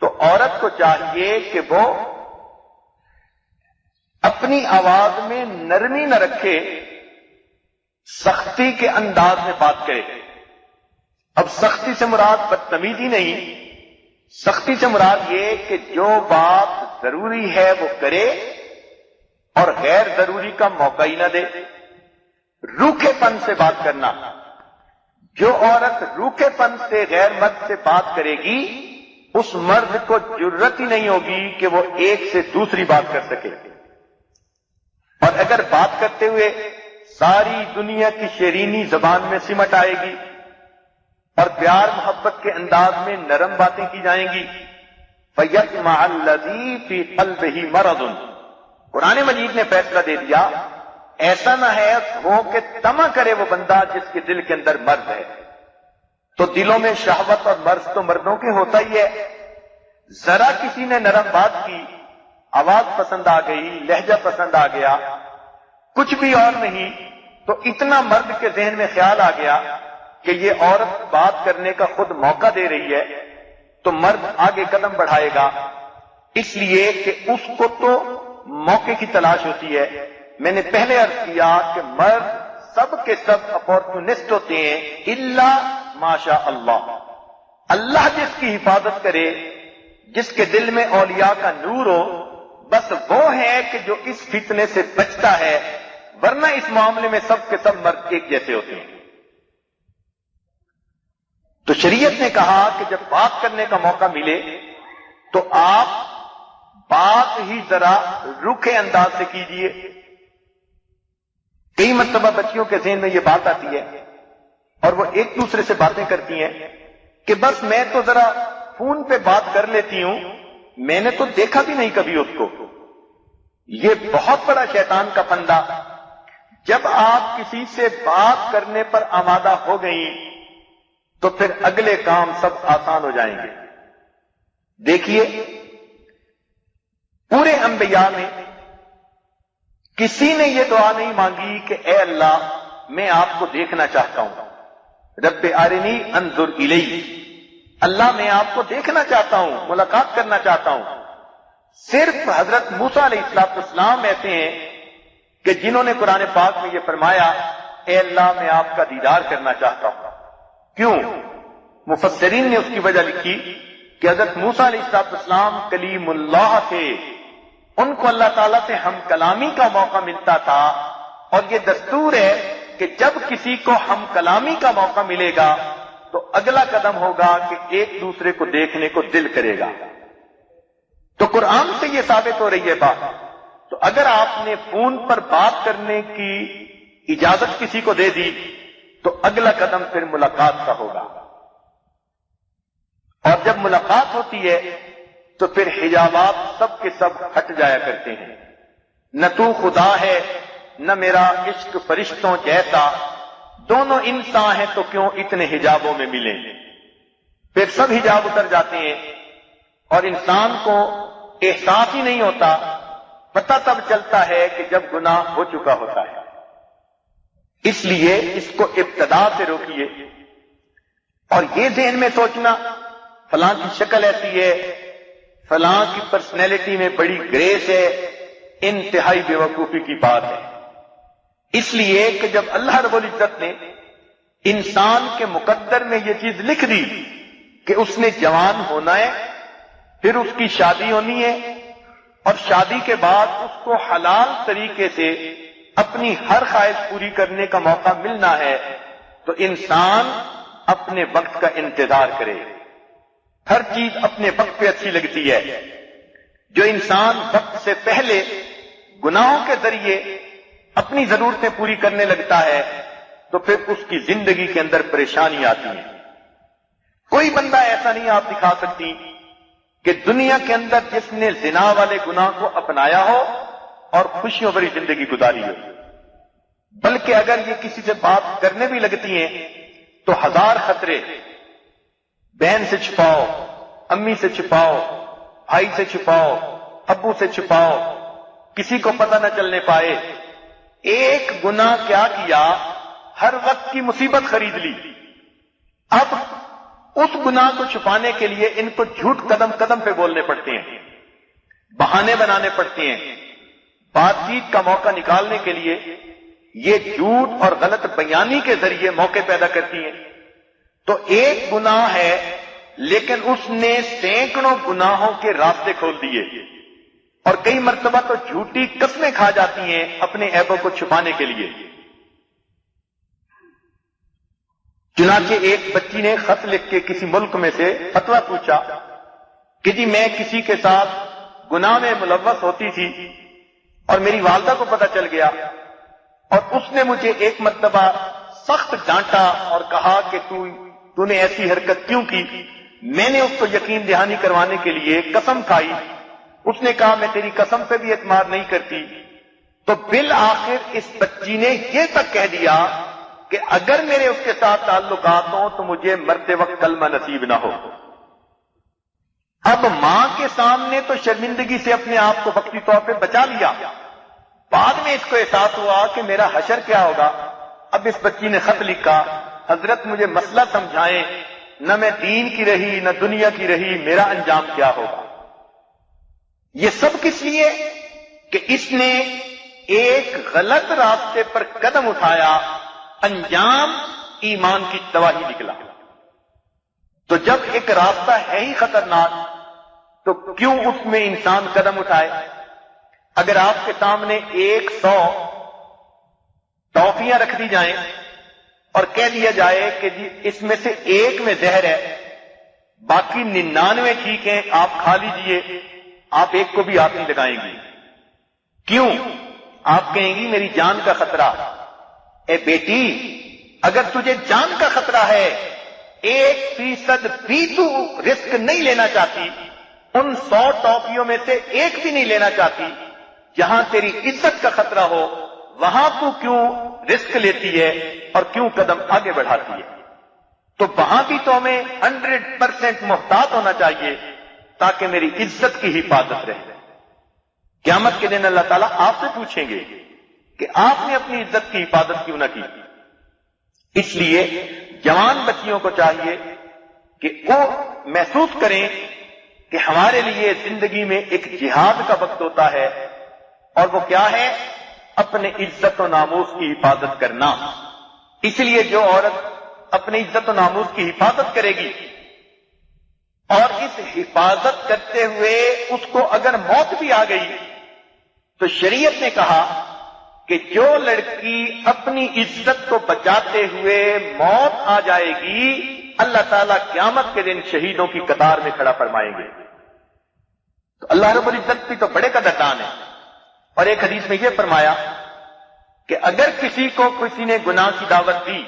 تو عورت کو چاہیے کہ وہ اپنی آواز میں نرمی نہ رکھے، سختی کے انداز میں بات کرے۔ اب سختی سے مراد بدتمیزی نہیں، سختی سے مراد یہ کہ جو بات ضروری ہے وہ کرے اور غیر ضروری کا موقع ہی نہ دے۔ روکھے پن سے بات کرنا، جو عورت روکھے پن سے غیر مرد سے بات کرے گی اس مرد کو جرت ہی نہیں ہوگی کہ وہ ایک سے دوسری بات کر سکے، اور اگر بات کرتے ہوئے ساری دنیا کی شیرینی زبان میں سمٹ آئے گی اور پیار محبت کے انداز میں نرم باتیں کی جائیں گی. فَيَطْمَعَ الَّذِي فِي قَلْبِهِ مَرَضٌ. قرآن مجید نے فیصلہ دے دیا ایسا نہ ہے ہو کہ طمع کرے وہ بندہ جس کے دل کے اندر مرض ہے. تو دلوں میں شہوت اور مرض تو مردوں کے ہوتا ہی ہے. ذرا کسی نے نرم بات کی، آواز پسند آ گئی، لہجہ پسند آ گیا، کچھ بھی اور نہیں تو اتنا مرد کے ذہن میں خیال آ گیا کہ یہ عورت بات کرنے کا خود موقع دے رہی ہے، تو مرد آگے قدم بڑھائے گا، اس لیے کہ اس کو تو موقع کی تلاش ہوتی ہے. میں نے پہلے عرض کیا کہ مرد سب کے سب اپورچونسٹ ہوتے ہیں الا ماشاء اللہ. اللہ جس کی حفاظت کرے، جس کے دل میں اولیاء کا نور ہو، بس وہ ہے کہ جو اس فتنے سے بچتا ہے، ورنہ اس معاملے میں سب کے سب مرد ایک جیسے ہوتے ہیں. تو شریعت نے کہا کہ جب بات کرنے کا موقع ملے تو آپ بات ہی ذرا روکھے انداز سے کیجئے. کئی مرتبہ بچیوں کے ذہن میں یہ بات آتی ہے اور وہ ایک دوسرے سے باتیں کرتی ہیں کہ بس میں تو ذرا فون پہ بات کر لیتی ہوں، میں نے تو دیکھا بھی نہیں کبھی اس کو. یہ بہت بڑا شیطان کا پھندا. جب آپ کسی سے بات کرنے پر آمادہ ہو گئیں تو پھر اگلے کام سب آسان ہو جائیں گے. دیکھیے پورے انبیاء میں کسی نے یہ دعا نہیں مانگی کہ اے اللہ میں آپ کو دیکھنا چاہتا ہوں، رب ارنی انظر الیک، اللہ میں آپ کو دیکھنا چاہتا ہوں، ملاقات کرنا چاہتا ہوں. صرف حضرت موسیٰ علیہ السلام ایسے ہیں کہ جنہوں نے قرآن پاک میں یہ فرمایا اے اللہ میں آپ کا دیدار کرنا چاہتا ہوں. کیوں؟ مفسرین نے اس کی وجہ لکھی کہ حضرت موسیٰ علیہ السلام کلیم اللہ تھے، ان کو اللہ تعالیٰ سے ہم کلامی کا موقع ملتا تھا، اور یہ دستور ہے کہ جب کسی کو ہم کلامی کا موقع ملے گا تو اگلا قدم ہوگا کہ ایک دوسرے کو دیکھنے کو دل کرے گا. تو قرآن سے یہ ثابت ہو رہی ہے بات. تو اگر آپ نے فون پر بات کرنے کی اجازت کسی کو دے دی تو اگلا قدم پھر ملاقات کا ہوگا، اور جب ملاقات ہوتی ہے تو پھر حجابات سب کے سب ہٹ جایا کرتے ہیں. نہ تو خدا ہے نہ میرا عشق فرشتوں جیسا، دونوں انسان ہیں تو کیوں اتنے حجابوں میں ملیں. پھر سب حجاب اتر جاتے ہیں اور انسان کو احساس ہی نہیں ہوتا. پتہ تب چلتا ہے کہ جب گناہ ہو چکا ہوتا ہے. اس لیے اس کو ابتدا سے روکیے. اور یہ ذہن میں سوچنا فلاں کی شکل ایسی ہے، فلاں کی پرسنالٹی میں بڑی گریس ہے، انتہائی بیوقوفی کی بات ہے. اس لیے کہ جب اللہ رب العزت نے انسان کے مقدر میں یہ چیز لکھ دی کہ اس نے جوان ہونا ہے، پھر اس کی شادی ہونی ہے، اور شادی کے بعد اس کو حلال طریقے سے اپنی ہر خواہش پوری کرنے کا موقع ملنا ہے، تو انسان اپنے وقت کا انتظار کرے. ہر چیز اپنے وقت پہ اچھی لگتی ہے. جو انسان وقت سے پہلے گناہوں کے ذریعے اپنی ضرورتیں پوری کرنے لگتا ہے تو پھر اس کی زندگی کے اندر پریشانی آتی ہے. کوئی بندہ ایسا نہیں آپ دکھا سکتی کہ دنیا کے اندر جس نے زنا والے گناہ کو اپنایا ہو اور خوشیوں بھری زندگی گزاری ہو. بلکہ اگر یہ کسی سے بات کرنے بھی لگتی ہیں تو ہزار خطرے، بہن سے چھپاؤ، امی سے چھپاؤ، بھائی سے چھپاؤ، ابو سے چھپاؤ، کسی کو پتہ نہ چلنے پائے. ایک گناہ کیا کیا، ہر وقت کی مصیبت خرید لی. اب اس گناہ کو چھپانے کے لیے ان کو جھوٹ قدم قدم پہ بولنے پڑتے ہیں، بہانے بنانے پڑتے ہیں. بات چیت کا موقع نکالنے کے لیے یہ جھوٹ اور غلط بیانی کے ذریعے موقع پیدا کرتی ہیں. تو ایک گناہ ہے لیکن اس نے سینکڑوں گناہوں کے راستے کھول دیے، اور کئی مرتبہ تو جھوٹی قسمیں کھا جاتی ہیں اپنے عیبوں کو چھپانے کے لیے. چنانچہ ایک بچی نے خط لکھ کے کسی ملک میں سے فتویٰ پوچھا کہ جی میں کسی کے ساتھ گناہ میں ملوث ہوتی تھی اور میری والدہ کو پتہ چل گیا اور اس نے مجھے ایک مرتبہ سخت ڈانٹا اور کہا کہ تو نے ایسی حرکت کیوں کی؟ میں نے اس کو یقین دہانی کروانے کے لیے قسم کھائی. اس نے کہا میں تیری قسم پہ بھی اعتماد نہیں کرتی. تو بالآخر اس بچی نے یہ تک کہہ دیا کہ اگر میرے اس کے ساتھ تعلقات ہوں تو مجھے مرتے وقت کلمہ نصیب نہ ہو. اب ماں کے سامنے تو شرمندگی سے اپنے آپ کو وقتی طور پہ بچا لیا. بعد میں اس کو احساس ہوا کہ میرا حشر کیا ہوگا. اب اس بچی نے خط لکھا، حضرت مجھے مسئلہ سمجھائیں، نہ میں دین کی رہی نہ دنیا کی رہی، میرا انجام کیا ہوگا. یہ سب کس لیے کہ اس نے ایک غلط راستے پر قدم اٹھایا، انجام ایمان کی تباہی نکلا. تو جب ایک راستہ ہے ہی خطرناک تو کیوں اس میں انسان قدم اٹھائے؟ اگر آپ کے سامنے 100 ٹافیاں رکھ دی جائیں اور کہہ دیا جائے کہ جی اس میں سے ایک میں زہر ہے، باقی 99 ٹھیک ہیں، آپ کھا لیجئے، آپ ایک کو بھی ہاتھ نہیں لگائیں گی. کیوں؟ آپ کہیں گی میری جان کا خطرہ. اے بیٹی، اگر تجھے جان کا خطرہ ہے 1% بھی تو رسک نہیں لینا چاہتی، ان 100 ٹافیوں میں سے ایک بھی نہیں لینا چاہتی، جہاں تیری عزت کا خطرہ ہو وہاں تو کیوں رسک لیتی ہے اور کیوں قدم آگے بڑھاتی ہے؟ تو وہاں بھی تو ہمیں 100% محتاط ہونا چاہیے تاکہ میری عزت کی حفاظت رہے. قیامت کے دن اللہ تعالیٰ آپ سے پوچھیں گے کہ آپ نے اپنی عزت کی حفاظت کیوں نہ کی. اس لیے جوان بچیوں کو چاہیے کہ وہ محسوس کریں کہ ہمارے لیے زندگی میں ایک جہاد کا وقت ہوتا ہے، اور وہ کیا ہے؟ اپنے عزت و ناموس کی حفاظت کرنا. اس لیے جو عورت اپنی عزت و ناموس کی حفاظت کرے گی اور اس حفاظت کرتے ہوئے اس کو اگر موت بھی آ گئی تو شریعت نے کہا کہ جو لڑکی اپنی عزت کو بچاتے ہوئے موت آ جائے گی اللہ تعالیٰ قیامت کے دن شہیدوں کی قطار میں کھڑا فرمائیں گے. تو اللہ رب العزت بھی تو بڑے قدردان ہے. اور ایک حدیث میں یہ فرمایا کہ اگر کسی کو کسی نے گناہ کی دعوت دی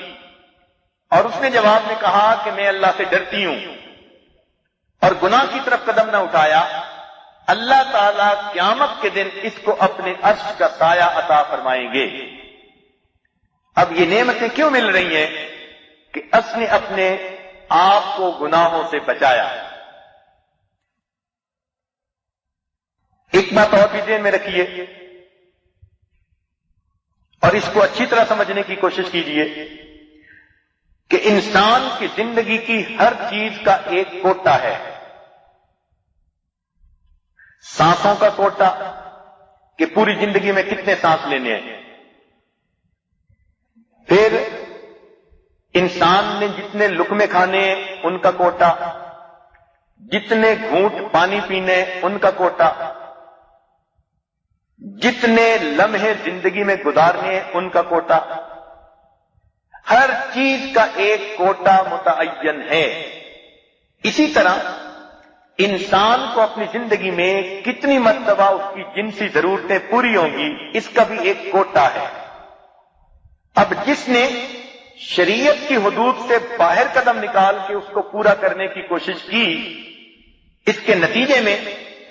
اور اس نے جواب میں کہا کہ میں اللہ سے ڈرتی ہوں اور گناہ کی طرف قدم نہ اٹھایا، اللہ تعالیٰ قیامت کے دن اس کو اپنے عرش کا سایہ عطا فرمائیں گے. اب یہ نعمتیں کیوں مل رہی ہیں؟ کہ اس نے اپنے آپ کو گناہوں سے بچایا. ایک بات اور بھی ذہن میں رکھیے اور اس کو اچھی طرح سمجھنے کی کوشش کیجیے کہ انسان کی زندگی کی ہر چیز کا ایک کوٹا ہے. سانسوں کا کوٹا کہ پوری زندگی میں کتنے سانس لینے ہیں. پھر انسان نے جتنے لقمے کھانے ہیں ان کا کوٹا، جتنے گھونٹ پانی پینے ان کا کوٹا، جتنے لمحے زندگی میں گزارنے ہیں ان کا کوٹا. ہر چیز کا ایک کوٹا متعین ہے. اسی طرح انسان کو اپنی زندگی میں کتنی مرتبہ اس کی جنسی ضرورتیں پوری ہوں گی اس کا بھی ایک کوٹا ہے. اب جس نے شریعت کی حدود سے باہر قدم نکال کے اس کو پورا کرنے کی کوشش کی، اس کے نتیجے میں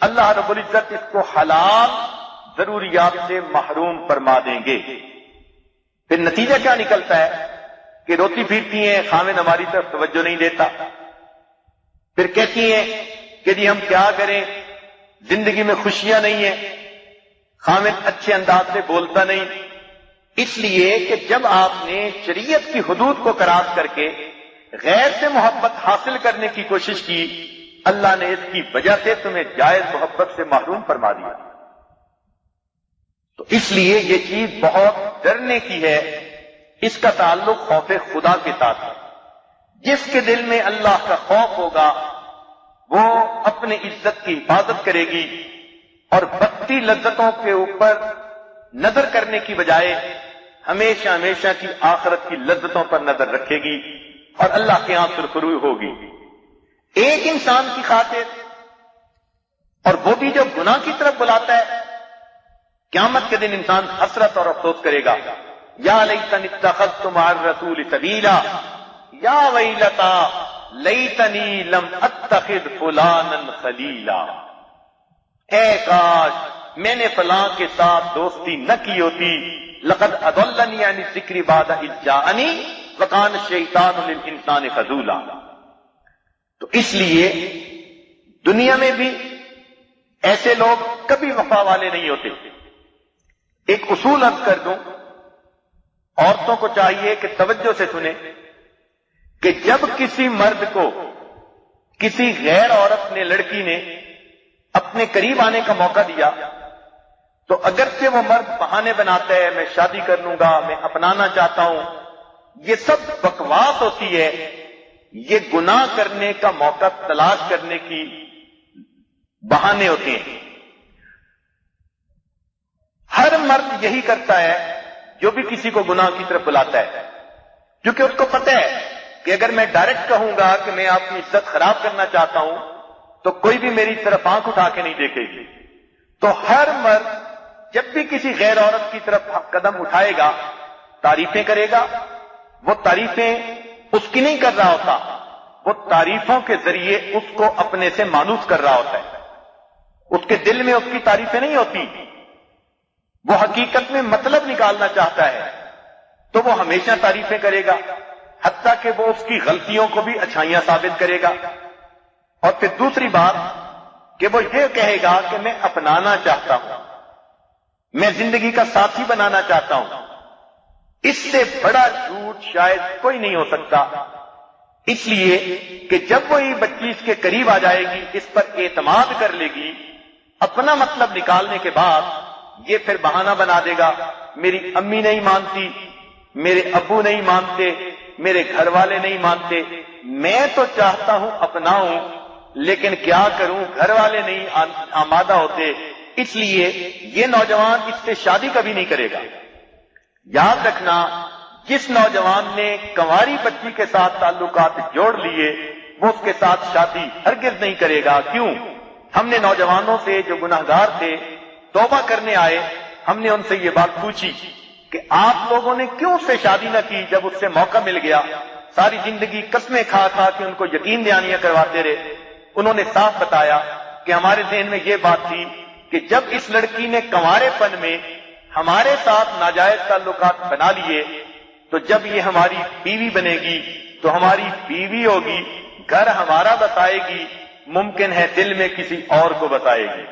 اللہ رب العزت اس کو حلال ضروریات سے محروم فرما دیں گے. پھر نتیجہ کیا نکلتا ہے کہ روتی پھرتی ہیں، خاوند ہماری طرف توجہ نہیں دیتا. پھر کہتی ہیں کہ جی ہم کیا کریں، زندگی میں خوشیاں نہیں ہیں، خاوند اچھے انداز سے بولتا نہیں. اس لیے کہ جب آپ نے شریعت کی حدود کو کراس کر کے غیر سے محبت حاصل کرنے کی کوشش کی، اللہ نے اس کی وجہ سے تمہیں جائز محبت سے محروم فرما دیا. تو اس لیے یہ چیز بہت ڈرنے کی ہے. اس کا تعلق خوف خدا کے ساتھ ہے. جس کے دل میں اللہ کا خوف ہوگا وہ اپنی عزت کی حفاظت کرے گی اور بدتی لذتوں کے اوپر نظر کرنے کی بجائے ہمیشہ ہمیشہ کی آخرت کی لذتوں پر نظر رکھے گی اور اللہ کے ہاں سرخروئی ہوگی. ایک انسان کی خاطر، اور وہ بھی جو گناہ کی طرف بلاتا ہے، قیامت کے دن انسان حسرت اور افسوس کرے گا یا لیتنی اتخذت مع الرسول سبیلا، یا ویلتا لیتنی لم اتخذ فلانا خلیلا، اے کاش میں نے فلاں کے ساتھ دوستی نہ کی ہوتی، لقد اضلنی عن الذکر بعد اذ جاءنی وکان الشیطان للانسان خذولا۔ تو اس لیے دنیا میں بھی ایسے لوگ کبھی وفا والے نہیں ہوتے۔ ایک اصول عرض کر دوں، عورتوں کو چاہیے کہ توجہ سے سنیں کہ جب کسی مرد کو کسی غیر عورت نے، لڑکی نے اپنے قریب آنے کا موقع دیا تو اگرچہ وہ مرد بہانے بناتا ہے، میں شادی کر لوں گا، میں اپنانا چاہتا ہوں، یہ سب بکواس ہوتی ہے، یہ گناہ کرنے کا موقع تلاش کرنے کی بہانے ہوتے ہیں۔ ہر مرد یہی کرتا ہے جو بھی کسی کو گناہ کی طرف بلاتا ہے، کیونکہ اس کو پتہ ہے کہ اگر میں ڈائریکٹ کہوں گا کہ میں آپ کی عزت خراب کرنا چاہتا ہوں تو کوئی بھی میری طرف آنکھ اٹھا کے نہیں دیکھے گی۔ تو ہر مرد جب بھی کسی غیر عورت کی طرف قدم اٹھائے گا تعریفیں کرے گا۔ وہ تعریفیں اس کی نہیں کر رہا ہوتا، وہ تعریفوں کے ذریعے اس کو اپنے سے مانوس کر رہا ہوتا ہے۔ اس کے دل میں اس کی تعریفیں نہیں ہوتی، وہ حقیقت میں مطلب نکالنا چاہتا ہے تو وہ ہمیشہ تعریفیں کرے گا، حتیٰ کہ وہ اس کی غلطیوں کو بھی اچھائیاں ثابت کرے گا۔ اور پھر دوسری بات کہ وہ یہ کہے گا کہ میں اپنانا چاہتا ہوں، میں زندگی کا ساتھی بنانا چاہتا ہوں۔ اس سے بڑا جھوٹ شاید کوئی نہیں ہو سکتا، اس لیے کہ جب وہی بچی اس کے قریب آ جائے گی، اس پر اعتماد کر لے گی، اپنا مطلب نکالنے کے بعد یہ پھر بہانہ بنا دے گا، میری امی نہیں مانتی، میرے ابو نہیں مانتے، میرے گھر والے نہیں مانتے، میں تو چاہتا ہوں اپناؤں لیکن کیا کروں، گھر والے نہیں آمادہ ہوتے، اس لیے یہ نوجوان اس سے شادی کبھی نہیں کرے گا۔ یاد رکھنا، جس نوجوان نے کنواری بچی کے ساتھ تعلقات جوڑ لیے وہ اس کے ساتھ شادی ہرگز نہیں کرے گا۔ کیوں؟ ہم نے نوجوانوں سے جو گناہگار تھے، توبہ کرنے آئے، ہم نے ان سے یہ بات پوچھی کہ آپ لوگوں نے کیوں اس سے شادی نہ کی جب اس سے موقع مل گیا؟ ساری زندگی قسمیں کھا کھا کے ان کو یقین دہانیاں کرواتے رہے۔ انہوں نے صاف بتایا کہ ہمارے ذہن میں یہ بات تھی کہ جب اس لڑکی نے کنوارے پن میں ہمارے ساتھ ناجائز تعلقات بنا لیے تو جب یہ ہماری بیوی بنے گی تو ہماری بیوی ہوگی، گھر ہمارا بسائے گی، ممکن ہے دل میں کسی اور کو بسائے گی۔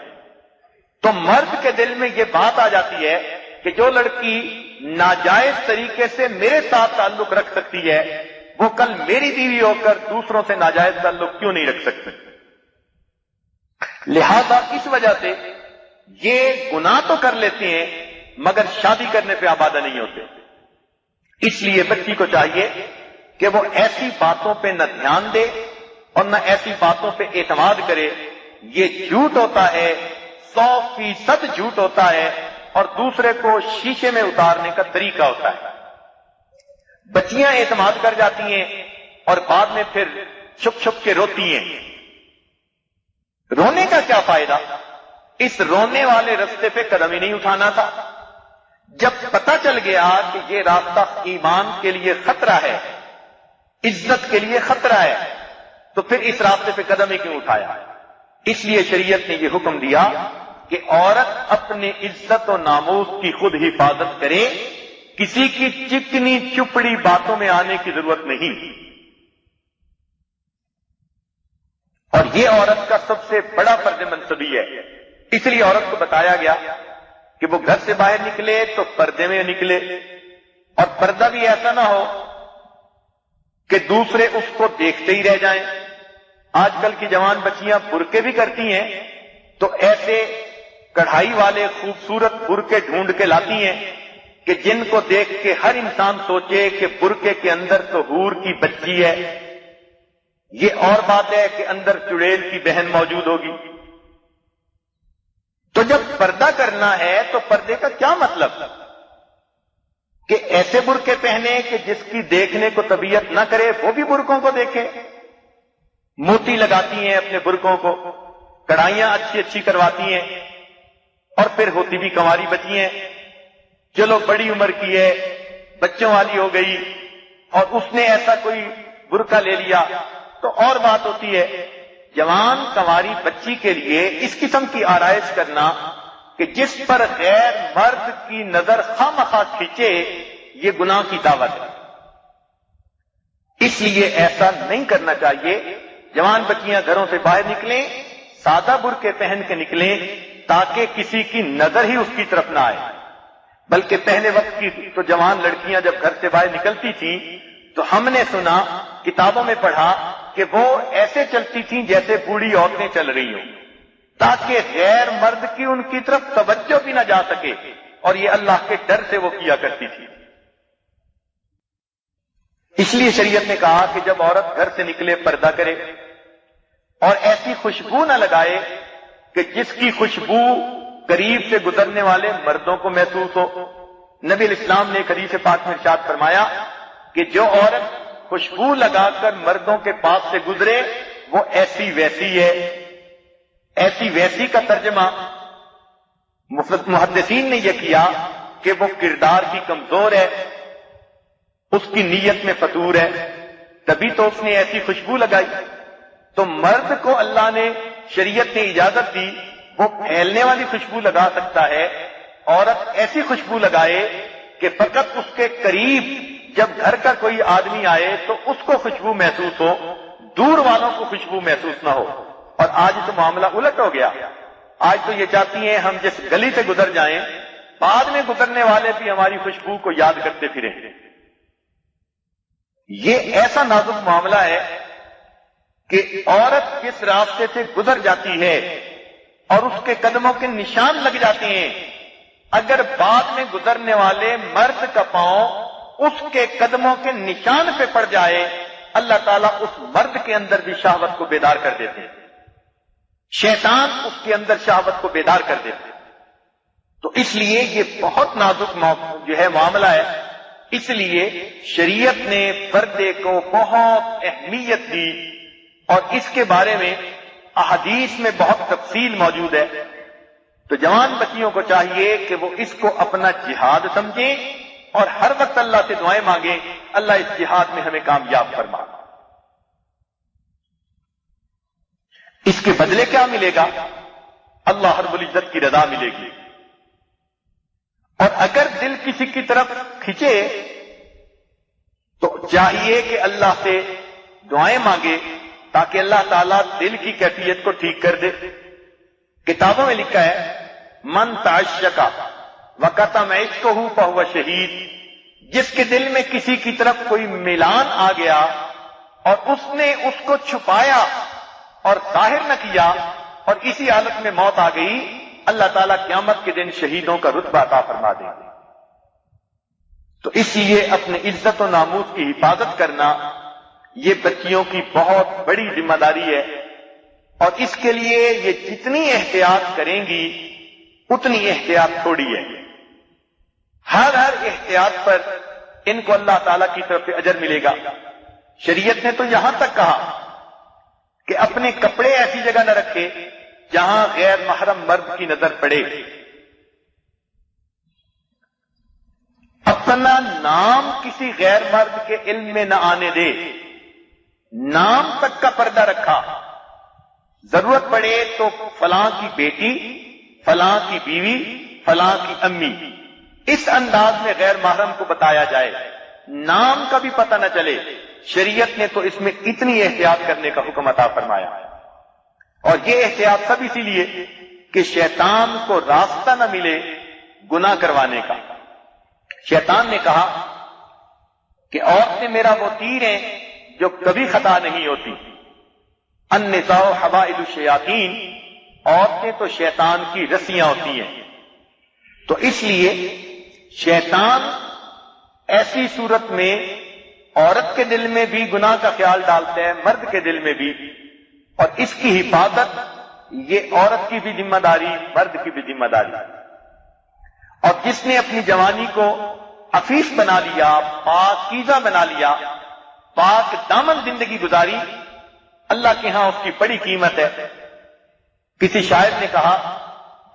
تو مرد کے دل میں یہ بات آ جاتی ہے کہ جو لڑکی ناجائز طریقے سے میرے ساتھ تعلق رکھ سکتی ہے وہ کل میری بیوی ہو کر دوسروں سے ناجائز تعلق کیوں نہیں رکھ سکتی؟ لہذا اس وجہ سے یہ گناہ تو کر لیتے ہیں مگر شادی کرنے پہ آبادہ نہیں ہوتے۔ اس لیے بچی کو چاہیے کہ وہ ایسی باتوں پہ نہ دھیان دے اور نہ ایسی باتوں پہ اعتماد کرے۔ یہ جھوٹ ہوتا ہے، 100% جھوٹ ہوتا ہے اور دوسرے کو شیشے میں اتارنے کا طریقہ ہوتا ہے۔ بچیاں اعتماد کر جاتی ہیں اور بعد میں پھر چھپ چھپ کے روتی ہیں۔ رونے کا کیا فائدہ؟ اس رونے والے راستے پہ قدم ہی نہیں اٹھانا تھا۔ جب پتہ چل گیا کہ یہ راستہ ایمان کے لیے خطرہ ہے، عزت کے لیے خطرہ ہے، تو پھر اس راستے پہ قدم ہی کیوں اٹھایا؟ اس لیے شریعت نے یہ حکم دیا کہ عورت اپنی عزت و ناموس کی خود حفاظت کرے، کسی کی چکنی چپڑی باتوں میں آنے کی ضرورت نہیں۔ اور یہ عورت کا سب سے بڑا فرض منصبی ہے، اس لیے عورت کو بتایا گیا کہ وہ گھر سے باہر نکلے تو پردے میں نکلے، اور پردہ بھی ایسا نہ ہو کہ دوسرے اس کو دیکھتے ہی رہ جائیں۔ آج کل کی جوان بچیاں برقعے بھی کرتی ہیں تو ایسے کڑھائی والے خوبصورت برقعے ڈھونڈ کے لاتی ہیں کہ جن کو دیکھ کے ہر انسان سوچے کہ برقعے کے اندر تو حور کی بچی ہے۔ یہ اور بات ہے کہ اندر چڑیل کی بہن موجود ہوگی۔ تو جب پردہ کرنا ہے تو پردے کا کیا مطلب؟ کہ ایسے برقعے پہنے کہ جس کی دیکھنے کو طبیعت نہ کرے وہ بھی برقعوں کو دیکھے۔ موتی لگاتی ہیں اپنے برقعوں کو، کڑھائیاں اچھی اچھی کرواتی ہیں، اور پھر ہوتی بھی کنواری بچی ہیں۔ چلو بڑی عمر کی ہے، بچوں والی ہو گئی اور اس نے ایسا کوئی برقع لے لیا تو اور بات ہوتی ہے. جوان کنواری بچی کے لیے اس قسم کی آرائش کرنا کہ جس پر غیر مرد کی نظر خواہ کھینچے، یہ گناہ کی دعوت ہے. اس لیے ایسا نہیں کرنا چاہیے. جوان بچیاں گھروں سے باہر نکلیں، سادہ برقعے پہن کے نکلیں تاکہ کسی کی نظر ہی اس کی طرف نہ آئے. بلکہ پہلے وقت کی تو جوان لڑکیاں جب گھر سے باہر نکلتی تھیں تو ہم نے سنا، کتابوں میں پڑھا کہ وہ ایسے چلتی تھیں جیسے بوڑھی عورتیں چل رہی ہوں، تاکہ غیر مرد کی ان کی طرف توجہ بھی نہ جا سکے، اور یہ اللہ کے ڈر سے وہ کیا کرتی تھی. اس لیے شریعت نے کہا کہ جب عورت گھر سے نکلے پردہ کرے اور ایسی خوشبو نہ لگائے کہ جس کی خوشبو قریب سے گزرنے والے مردوں کو محسوس ہو. نبی الاسلام نے ایک حدیث پاک میں ارشاد فرمایا کہ جو عورت خوشبو لگا کر مردوں کے پاس سے گزرے وہ ایسی ویسی ہے. ایسی ویسی کا ترجمہ محدثین نے یہ کیا کہ وہ کردار کی کمزور ہے، اس کی نیت میں فتور ہے، تبھی تو اس نے ایسی خوشبو لگائی. تو مرد کو اللہ نے، شریعت نے اجازت دی وہ پھیلنے والی خوشبو لگا سکتا ہے. عورت ایسی خوشبو لگائے کہ فقط اس کے قریب جب گھر کا کوئی آدمی آئے تو اس کو خوشبو محسوس ہو، دور والوں کو خوشبو محسوس نہ ہو. اور آج تو معاملہ الٹ ہو گیا. آج تو یہ چاہتی ہیں ہم جس گلی سے گزر جائیں بعد میں گزرنے والے بھی ہماری خوشبو کو یاد کرتے پھریں. یہ ایسا نازک معاملہ ہے کہ عورت جس راستے سے گزر جاتی ہے اور اس کے قدموں کے نشان لگ جاتے ہیں، اگر بعد میں گزرنے والے مرد کا پاؤں اس کے قدموں کے نشان پہ پڑ جائے، اللہ تعالیٰ اس مرد کے اندر بھی شہوت کو بیدار کر دیتے ہیں. شیطان اس کے اندر شہوت کو بیدار کر دیتے ہیں. تو اس لیے یہ بہت نازک معاملہ ہے. اس لیے شریعت نے پردے کو بہت اہمیت دی اور اس کے بارے میں احادیث میں بہت تفصیل موجود ہے. تو جوان بچیوں کو چاہیے کہ وہ اس کو اپنا جہاد سمجھیں اور ہر وقت اللہ سے دعائیں مانگیں، اللہ اس جہاد میں ہمیں کامیاب فرما. اس کے بدلے کیا ملے گا؟ اللہ رب العزت کی رضا ملے گی. اور اگر دل کسی کی طرف کھنچے تو چاہیے کہ اللہ سے دعائیں مانگے تاکہ اللہ تعالیٰ دل کی کیفیت کو ٹھیک کر دے. کتابوں میں لکھا ہے من تعشقا وقتم عشقہ فہو شہید. جس کے دل میں کسی کی طرف کوئی میلان آ گیا اور اس نے اس کو چھپایا اور ظاہر نہ کیا اور اسی حالت میں موت آ گئی، اللہ تعالیٰ قیامت کے دن شہیدوں کا رتبہ عطا فرما دیں گے. تو اس لیے اپنے عزت و ناموس کی حفاظت کرنا یہ بچیوں کی بہت بڑی ذمہ داری ہے. اور اس کے لیے یہ جتنی احتیاط کریں گی اتنی احتیاط تھوڑی ہے. ہر احتیاط پر ان کو اللہ تعالیٰ کی طرف سے اجر ملے گا. شریعت نے تو یہاں تک کہا کہ اپنے کپڑے ایسی جگہ نہ رکھے جہاں غیر محرم مرد کی نظر پڑے. اپنا نام کسی غیر مرد کے علم میں نہ آنے دے. نام تک کا پردہ رکھا. ضرورت پڑے تو فلاں کی بیٹی، فلاں کی بیوی، فلاں کی امی، اس انداز میں غیر محرم کو بتایا جائے، نام کا بھی پتہ نہ چلے. شریعت نے تو اس میں اتنی احتیاط کرنے کا حکم عطا فرمایا. اور یہ احتیاط سب اسی لیے کہ شیطان کو راستہ نہ ملے گناہ کروانے کا. شیطان نے کہا کہ عورتیں میرا وہ تیر ہیں جو کبھی خطا نہیں ہوتی. النساء حبائل الشیاطین، عورتیں تو شیطان کی رسیاں ہوتی ہیں. تو اس لیے شیطان ایسی صورت میں عورت کے دل میں بھی گناہ کا خیال ڈالتا ہے، مرد کے دل میں بھی. اور اس کی حفاظت یہ عورت کی بھی ذمہ داری، مرد کی بھی ذمہ داری. اور جس نے اپنی جوانی کو عفیف بنا لیا، پاکیزہ بنا لیا، پاک دامن زندگی گزاری، اللہ کے ہاں اس کی بڑی قیمت ہے. کسی شاعر نے کہا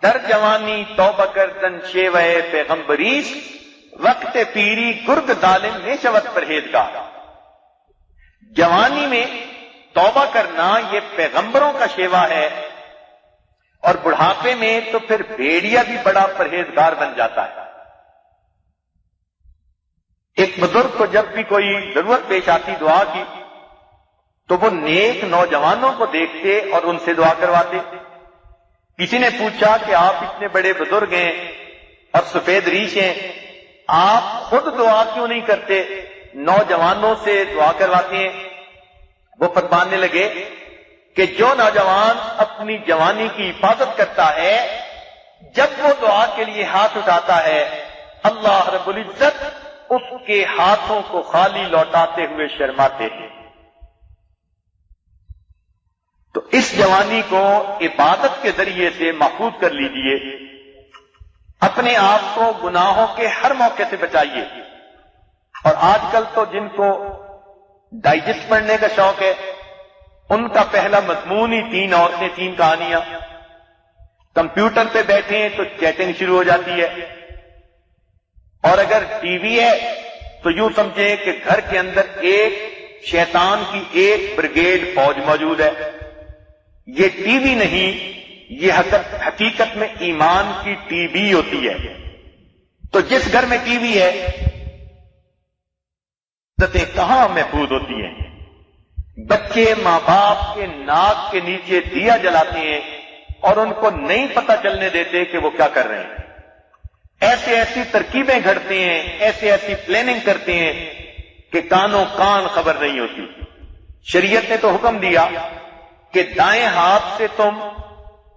در جوانی توبہ کردن شیوہ پیغمبریست، وقت پیری گرگ ظالم میں شود پرہیزگار. جوانی میں توبہ کرنا یہ پیغمبروں کا شیوا ہے، اور بڑھاپے میں تو پھر بھیڑیا بھی بڑا پرہیزگار بن جاتا ہے. ایک بزرگ کو جب بھی کوئی ضرورت پیش آتی دعا کی تو وہ نیک نوجوانوں کو دیکھتے اور ان سے دعا کرواتے. کسی نے پوچھا کہ آپ اتنے بڑے بزرگ ہیں اور سفید ریش ہیں، آپ خود دعا کیوں نہیں کرتے، نوجوانوں سے دعا کرواتے ہیں؟ وہ فرمانے لگے کہ جو نوجوان اپنی جوانی کی حفاظت کرتا ہے، جب وہ دعا کے لیے ہاتھ اٹھاتا ہے، اللہ رب العزت اس کے ہاتھوں کو خالی لوٹاتے ہوئے شرماتے ہیں. تو اس جوانی کو عبادت کے ذریعے سے محفوظ کر لیجئے، اپنے آپ کو گناہوں کے ہر موقع سے بچائیے. اور آج کل تو جن کو ڈائجسٹ پڑھنے کا شوق ہے، ان کا پہلا مضمون ہی 3 عورتیں 3 کہانیاں. کمپیوٹر پہ بیٹھے ہیں تو چیٹنگ شروع ہو جاتی ہے، اور اگر ٹی وی ہے تو یوں سمجھیں کہ گھر کے اندر ایک شیطان کی ایک بریگیڈ فوج موجود ہے. یہ ٹی وی نہیں، یہ حقیقت میں ایمان کی ٹی وی ہوتی ہے. تو جس گھر میں ٹی وی ہے، عزتیں کہاں محفوظ ہوتی ہیں؟ بچے ماں باپ کے ناک کے نیچے دیا جلاتے ہیں اور ان کو نہیں پتہ چلنے دیتے کہ وہ کیا کر رہے ہیں. ایسی ترکیبیں گھڑتے ہیں، ایسی پلاننگ کرتے ہیں کہ کانوں کان خبر نہیں ہوتی. شریعت نے تو حکم دیا کہ دائیں ہاتھ سے تم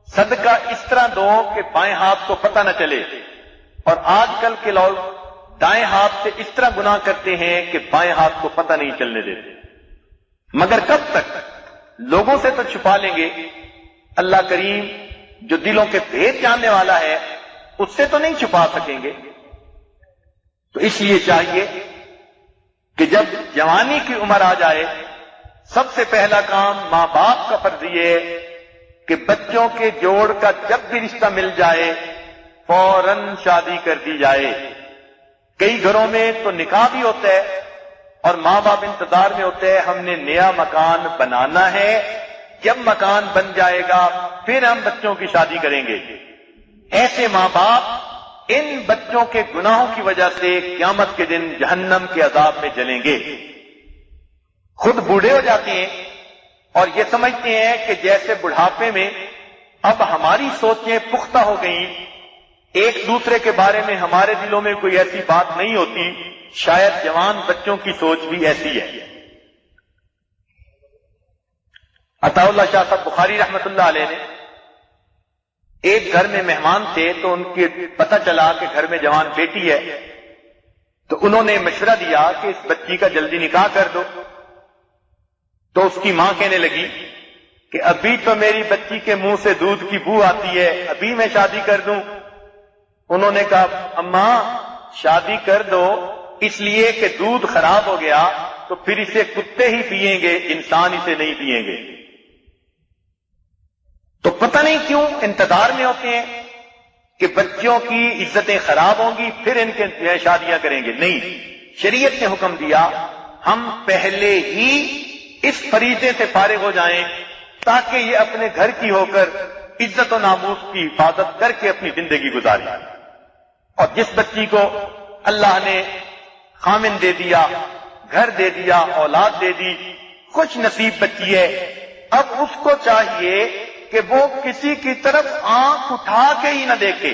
صدقہ اس طرح دو کہ بائیں ہاتھ کو پتہ نہ چلے، اور آج کل کے لوگ دائیں ہاتھ سے اس طرح گناہ کرتے ہیں کہ بائیں ہاتھ کو پتہ نہیں چلنے دیتے. مگر کب تک؟ لوگوں سے تو چھپا لیں گے، اللہ کریم جو دلوں کے بھید جاننے والا ہے اس سے تو نہیں چھپا سکیں گے. تو اس لیے چاہیے کہ جب جوانی کی عمر آ جائے، سب سے پہلا کام ماں باپ کا فرض یہ ہے کہ بچوں کے جوڑ کا جب بھی رشتہ مل جائے فوراً شادی کر دی جائے. کئی گھروں میں تو نکاح بھی ہوتا ہے اور ماں باپ انتظار میں ہوتے ہیں، ہم نے نیا مکان بنانا ہے، جب مکان بن جائے گا پھر ہم بچوں کی شادی کریں گے. ایسے ماں باپ ان بچوں کے گناہوں کی وجہ سے قیامت کے دن جہنم کے عذاب میں جلیں گے. خود بوڑھے ہو جاتے ہیں اور یہ سمجھتے ہیں کہ جیسے بڑھاپے میں اب ہماری سوچیں پختہ ہو گئیں، ایک دوسرے کے بارے میں ہمارے دلوں میں کوئی ایسی بات نہیں ہوتی، شاید جوان بچوں کی سوچ بھی ایسی ہے. عطا اللہ شاہ صاحب بخاری رحمت اللہ علیہ نے ایک گھر میں مہمان تھے تو ان کے پتہ چلا کہ گھر میں جوان بیٹی ہے، تو انہوں نے مشورہ دیا کہ اس بچی کا جلدی نکاح کر دو. تو اس کی ماں کہنے لگی کہ ابھی تو میری بچی کے منہ سے دودھ کی بو آتی ہے، ابھی میں شادی کر دوں؟ انہوں نے کہا اماں شادی کر دو، اس لیے کہ دودھ خراب ہو گیا تو پھر اسے کتے ہی پئیں گے، انسان اسے نہیں پئیں گے. تو پتہ نہیں کیوں انتظار میں ہوتے ہیں کہ بچوں کی عزتیں خراب ہوں گی پھر ان کے شادیاں کریں گے. نہیں، شریعت نے حکم دیا ہم پہلے ہی اس فریضے سے فارغ ہو جائیں تاکہ یہ اپنے گھر کی ہو کر عزت و ناموس کی حفاظت کر کے اپنی زندگی گزارے. اور جس بچی کو اللہ نے خامن دے دیا، گھر دے دیا، اولاد دے دی، خوش نصیب بچی ہے، اب اس کو چاہیے کہ وہ کسی کی طرف آنکھ اٹھا کے ہی نہ دیکھے.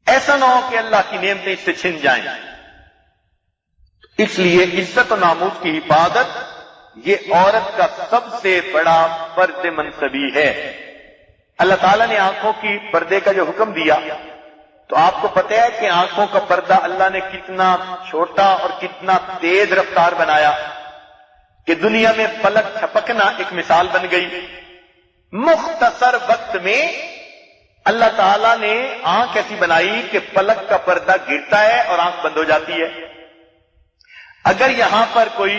ایسا نہ ہو کہ اللہ کی نعمتیں اس سے چھن جائیں. اس لیے عزت و ناموس کی حفاظت یہ عورت کا سب سے بڑا فرض منصبی ہے. اللہ تعالیٰ نے آنکھوں کی پردے کا جو حکم دیا تو آپ کو پتہ ہے کہ آنکھوں کا پردہ اللہ نے کتنا چھوٹا اور کتنا تیز رفتار بنایا کہ دنیا میں پلک چھپکنا ایک مثال بن گئی. مختصر وقت میں اللہ تعالیٰ نے آنکھ ایسی بنائی کہ پلک کا پردہ گرتا ہے اور آنکھ بند ہو جاتی ہے. اگر یہاں پر کوئی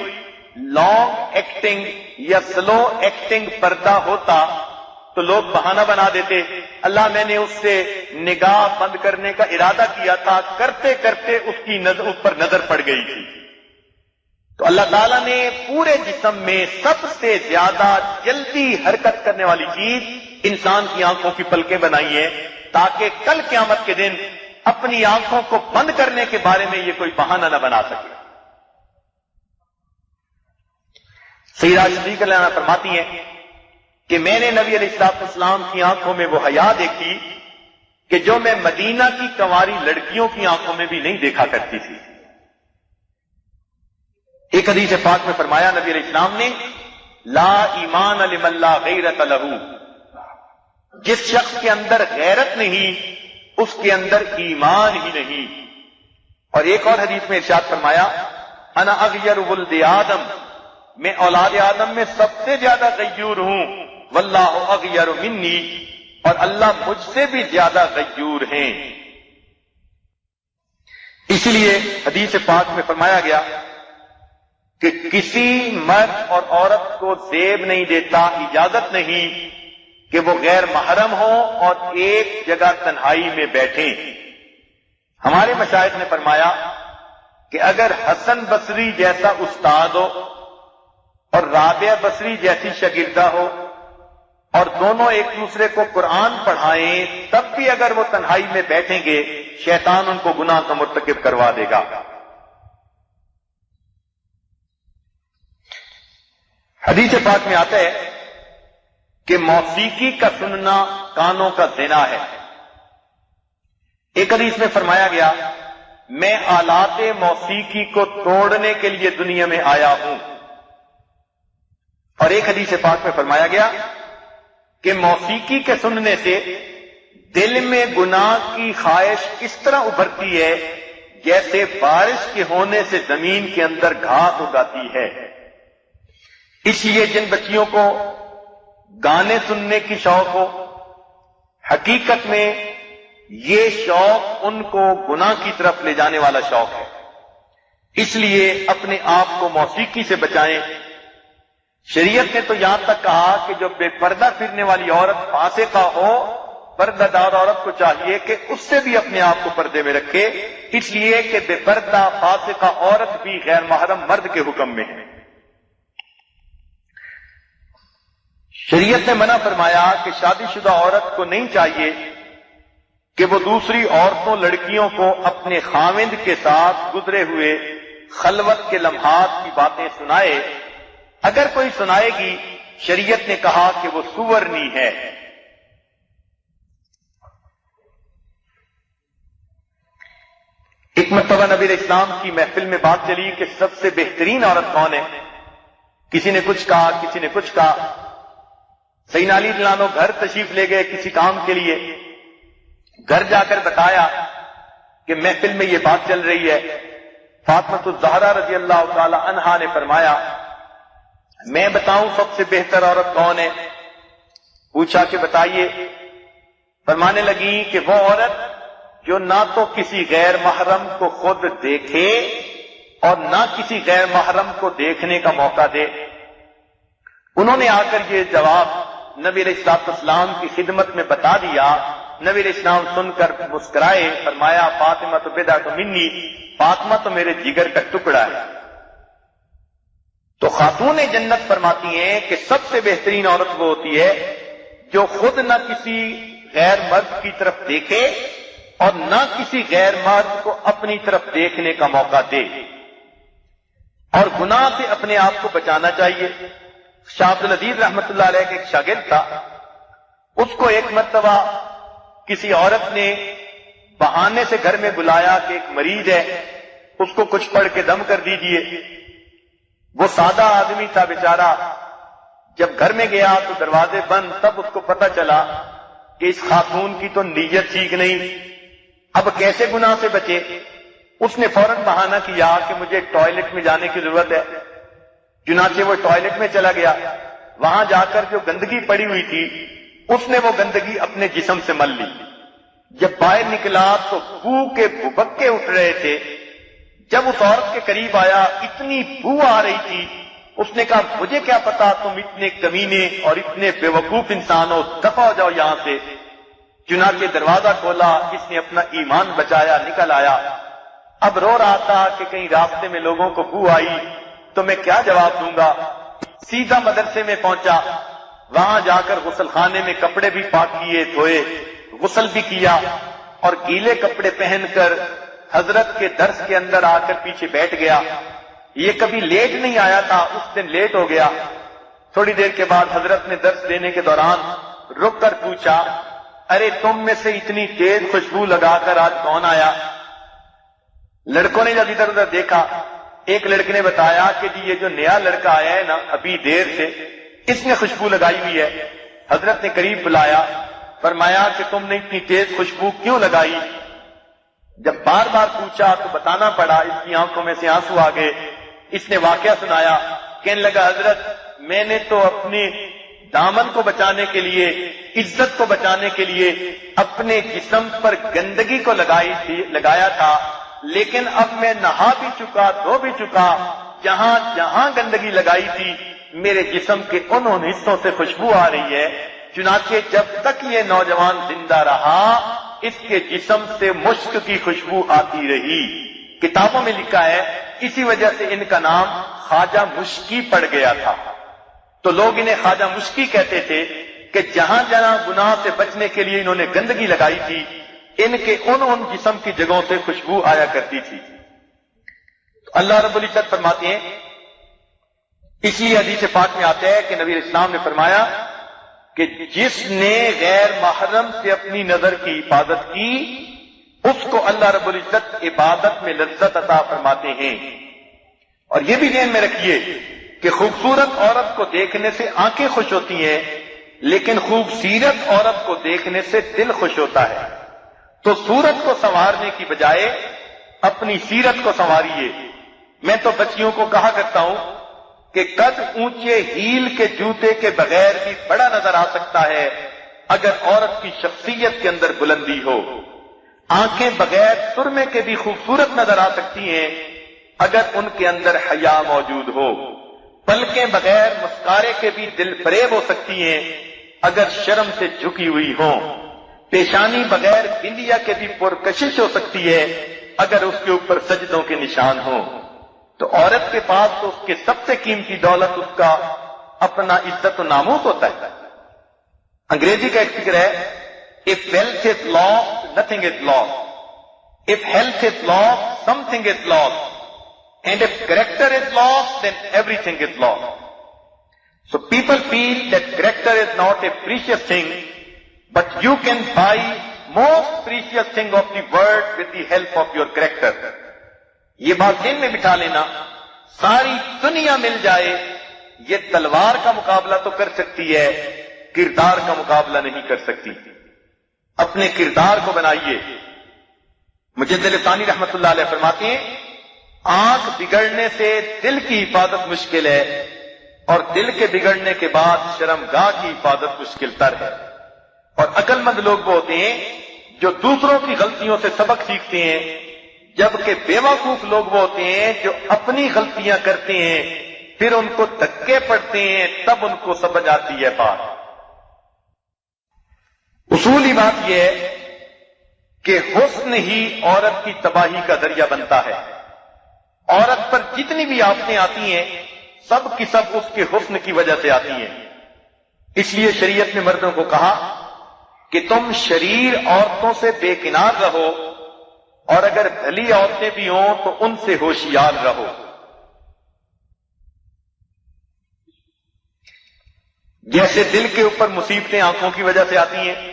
لانگ ایکٹنگ یا سلو ایکٹنگ پردہ ہوتا تو لوگ بہانہ بنا دیتے، اللہ میں نے اس سے نگاہ بند کرنے کا ارادہ کیا تھا، کرتے کرتے اس پر نظر پڑ گئی تھی۔ تو اللہ تعالیٰ نے پورے جسم میں سب سے زیادہ جلدی حرکت کرنے والی چیز انسان کی آنکھوں کی پلکیں بنائی ہیں، تاکہ کل قیامت کے دن اپنی آنکھوں کو بند کرنے کے بارے میں یہ کوئی بہانہ نہ بنا سکے۔ سیدہ صدیقہ رضی اللہ عنہا فرماتی ہیں کہ میں نے نبی علیہ السلام کی آنکھوں میں وہ حیا دیکھی کہ جو میں مدینہ کی کنواری لڑکیوں کی آنکھوں میں بھی نہیں دیکھا کرتی تھی۔ ایک حدیث پاک میں فرمایا نبی علیہ السلام نے، لا ایمان لمن لا غیرت لہ، جس شخص کے اندر غیرت نہیں اس کے اندر ایمان ہی نہیں۔ اور ایک اور حدیث میں ارشاد فرمایا، انا اغیر ولد آدم، میں اولاد آدم میں سب سے زیادہ غیور ہوں، واللہ اغیر منی، اور اللہ مجھ سے بھی زیادہ غیور ہیں۔ اسی لیے حدیث پاک میں فرمایا گیا کہ کسی مرد اور عورت کو زیب نہیں دیتا، اجازت نہیں کہ وہ غیر محرم ہوں اور ایک جگہ تنہائی میں بیٹھیں۔ ہمارے مشائخ نے فرمایا کہ اگر حسن بصری جیسا استاد ہو اور رابعہ بصری جیسی شاگردہ ہو اور دونوں ایک دوسرے کو قرآن پڑھائیں، تب بھی اگر وہ تنہائی میں بیٹھیں گے شیطان ان کو گناہ کا مرتکب کروا دے گا۔ حدیث پاک میں آتا ہے کہ موسیقی کا سننا کانوں کا زنا ہے۔ ایک حدیث میں فرمایا گیا، میں آلات موسیقی کو توڑنے کے لیے دنیا میں آیا ہوں۔ اور ایک حدیث پاک میں فرمایا گیا کہ موسیقی کے سننے سے دل میں گناہ کی خواہش اس طرح ابھرتی ہے جیسے بارش کے ہونے سے زمین کے اندر گھاس اگاتی ہے۔ اس لیے جن بچیوں کو گانے سننے کی شوق ہو، حقیقت میں یہ شوق ان کو گناہ کی طرف لے جانے والا شوق ہے، اس لیے اپنے آپ کو موسیقی سے بچائیں۔ شریعت نے تو یہاں تک کہا کہ جو بے پردہ پھرنے والی عورت فاسقہ ہو، پردہ دار عورت کو چاہیے کہ اس سے بھی اپنے آپ کو پردے میں رکھے، اس لیے کہ بے پردہ فاسقہ عورت بھی غیر محرم مرد کے حکم میں ہے۔ شریعت نے منع فرمایا کہ شادی شدہ عورت کو نہیں چاہیے کہ وہ دوسری عورتوں لڑکیوں کو اپنے خاوند کے ساتھ گزرے ہوئے خلوت کے لمحات کی باتیں سنائے۔ اگر کوئی سنائے گی شریعت نے کہا کہ وہ سورنی ہے۔ ایک مرتبہ نبی علیہ السلام کی محفل میں بات چلی کہ سب سے بہترین عورت کون ہے؟ کسی نے کچھ کہا، کسی نے کچھ کہا۔ سیدنا علی رضی اللہ عنہ گھر تشریف لے گئے کسی کام کے لیے، گھر جا کر بتایا کہ محفل میں یہ بات چل رہی ہے۔ فاطمہ الزہرا رضی اللہ تعالی عنہا نے فرمایا، میں بتاؤں سب سے بہتر عورت کون ہے؟ پوچھا کہ بتائیے۔ فرمانے لگی کہ وہ عورت جو نہ تو کسی غیر محرم کو خود دیکھے اور نہ کسی غیر محرم کو دیکھنے کا موقع دے۔ انہوں نے آ کر یہ جواب نبی علیہ السلام کی خدمت میں بتا دیا۔ نبی علیہ السلام سن کر مسکرائے، فرمایا فاطمہ تو بضعۃ منی، فاطمہ تو میرے جگر کا ٹکڑا ہے۔ تو خاتون جنت فرماتی ہیں کہ سب سے بہترین عورت وہ ہوتی ہے جو خود نہ کسی غیر مرد کی طرف دیکھے اور نہ کسی غیر مرد کو اپنی طرف دیکھنے کا موقع دے، اور گناہ سے اپنے آپ کو بچانا چاہیے۔ شاہ عبد العزیز رحمت اللہ علیہ کے ایک شاگرد تھا، اس کو ایک مرتبہ کسی عورت نے بہانے سے گھر میں بلایا کہ ایک مریض ہے، اس کو کچھ پڑھ کے دم کر دیجئے۔ وہ سادہ آدمی تھا بیچارہ، جب گھر میں گیا تو دروازے بند، تب اس کو پتہ چلا کہ اس خاتون کی تو نیت ٹھیک نہیں، اب کیسے گناہ سے بچے؟ اس نے فوراً بہانہ کیا کہ مجھے ٹوائلٹ میں جانے کی ضرورت ہے۔ چنانچہ وہ ٹوائلٹ میں چلا گیا، وہاں جا کر جو گندگی پڑی ہوئی تھی اس نے وہ گندگی اپنے جسم سے مل لی۔ جب باہر نکلا تو بو کے بھبکے اٹھ رہے تھے۔ جب اس عورت کے قریب آیا اتنی بو آ رہی تھی، اس نے کہا مجھے کیا پتا تم اتنے کمینے اور اتنے بیوقوف انسان ہو، دفع ہو جاؤ یہاں سے۔ چنانچہ دروازہ کھولا، اس نے اپنا ایمان بچایا، نکل آیا۔ اب رو رہا تھا کہ کہیں راستے میں لوگوں کو بو آئی تو میں کیا جواب دوں گا۔ سیدھا مدرسے میں پہنچا، وہاں جا کر غسل خانے میں کپڑے بھی پاک کیے، دھوئے، غسل بھی کیا، اور گیلے کپڑے پہن کر حضرت کے درس کے اندر آ کر پیچھے بیٹھ گیا۔ یہ کبھی لیٹ نہیں آیا تھا، اس دن لیٹ ہو گیا۔ تھوڑی دیر کے بعد حضرت نے درس دینے کے دوران رک کر پوچھا، ارے تم میں سے اتنی تیز خوشبو لگا کر آج کون آیا؟ لڑکوں نے جب ادھر ادھر دیکھا، ایک لڑکے نے بتایا کہ جی یہ جو نیا لڑکا آیا ہے نا ابھی دیر سے، اس نے خوشبو لگائی ہوئی ہے۔ حضرت نے قریب بلایا، فرمایا کہ تم نے اتنی تیز خوشبو کیوں لگائی؟ جب بار بار پوچھا تو بتانا پڑا، اس کی آنکھوں میں سے آنسو آ گئے۔ اس نے واقعہ سنایا، کہنے لگا حضرت میں نے تو اپنے دامن کو بچانے کے لیے، عزت کو بچانے کے لیے اپنے جسم پر گندگی کو لگایا تھا، لیکن اب میں نہا بھی چکا، دھو بھی چکا، جہاں جہاں گندگی لگائی تھی میرے جسم کے ان حصوں سے خوشبو آ رہی ہے۔ چنانچہ جب تک یہ نوجوان زندہ رہا اس کے جسم سے مشک کی خوشبو آتی رہی۔ کتابوں میں لکھا ہے اسی وجہ سے ان کا نام خواجہ مشکی پڑ گیا تھا۔ تو لوگ انہیں خواجہ مشکی کہتے تھے کہ جہاں جہاں گناہ سے بچنے کے لیے انہوں نے گندگی لگائی تھی ان کے ان جسم کی جگہوں سے خوشبو آیا کرتی تھی۔ تو اللہ رب العزت فرماتے ہیں، اس لیے حدیث پاک میں آتا ہے کہ نبی اسلام نے فرمایا کہ جس نے غیر محرم سے اپنی نظر کی حفاظت کی اس کو اللہ رب العزت عبادت میں لذت عطا فرماتے ہیں۔ اور یہ بھی ذہن میں رکھیے کہ خوبصورت عورت کو دیکھنے سے آنکھیں خوش ہوتی ہیں، لیکن خوبصورت عورت کو دیکھنے سے دل خوش ہوتا ہے۔ تو صورت کو سنوارنے کی بجائے اپنی سیرت کو سنواریے۔ میں تو بچیوں کو کہا کرتا ہوں کہ قد اونچے ہیل کے جوتے کے بغیر بھی بڑا نظر آ سکتا ہے اگر عورت کی شخصیت کے اندر بلندی ہو۔ آنکھیں بغیر سرمے کے بھی خوبصورت نظر آ سکتی ہیں اگر ان کے اندر حیا موجود ہو۔ پلکیں بغیر مسکارے کے بھی دل فریب ہو سکتی ہیں اگر شرم سے جھکی ہوئی ہوں۔ پیشانی بغیر بندیا کے بھی پرکشش ہو سکتی ہے اگر اس کے اوپر سجدوں کے نشان ہوں۔ تو عورت کے پاس تو اس کے سب سے قیمتی دولت اس کا اپنا عزت و ناموس ہوتا ہے۔ انگریزی کا ایک فکر ہے، if wealth is lost, nothing is lost. If health is lost, something is lost. And if character is lost, then everything is lost. So people feel that character is not a precious thing, but you can buy most precious thing of the world with the help of your character. یہ بات ذہن میں بٹھا لینا، ساری دنیا مل جائے یہ تلوار کا مقابلہ تو کر سکتی ہے، کردار کا مقابلہ نہیں کر سکتی۔ اپنے کردار کو بنائیے۔ مجدد ثانی رحمت اللہ علیہ فرماتے ہیں، آنکھ بگڑنے سے دل کی حفاظت مشکل ہے، اور دل کے بگڑنے کے بعد شرمگاہ کی حفاظت مشکل تر ہے۔ اور عقل مند لوگ وہ ہوتے ہیں جو دوسروں کی غلطیوں سے سبق سیکھتے ہیں، جبکہ بے وقوف لوگ وہ ہوتے ہیں جو اپنی غلطیاں کرتے ہیں پھر ان کو دھکے پڑتے ہیں تب ان کو سمجھ آتی ہے بات۔ اصولی بات یہ ہے کہ حسن ہی عورت کی تباہی کا ذریعہ بنتا ہے۔ عورت پر جتنی بھی آفتیں آتی ہیں سب کی سب اس کے حسن کی وجہ سے آتی ہیں۔ اس لیے شریعت نے مردوں کو کہا کہ تم شریر عورتوں سے بے کنار رہو، اور اگر بھلی عورتیں بھی ہوں تو ان سے ہوشیار رہو۔ جیسے دل کے اوپر مصیبتیں آنکھوں کی وجہ سے آتی ہیں،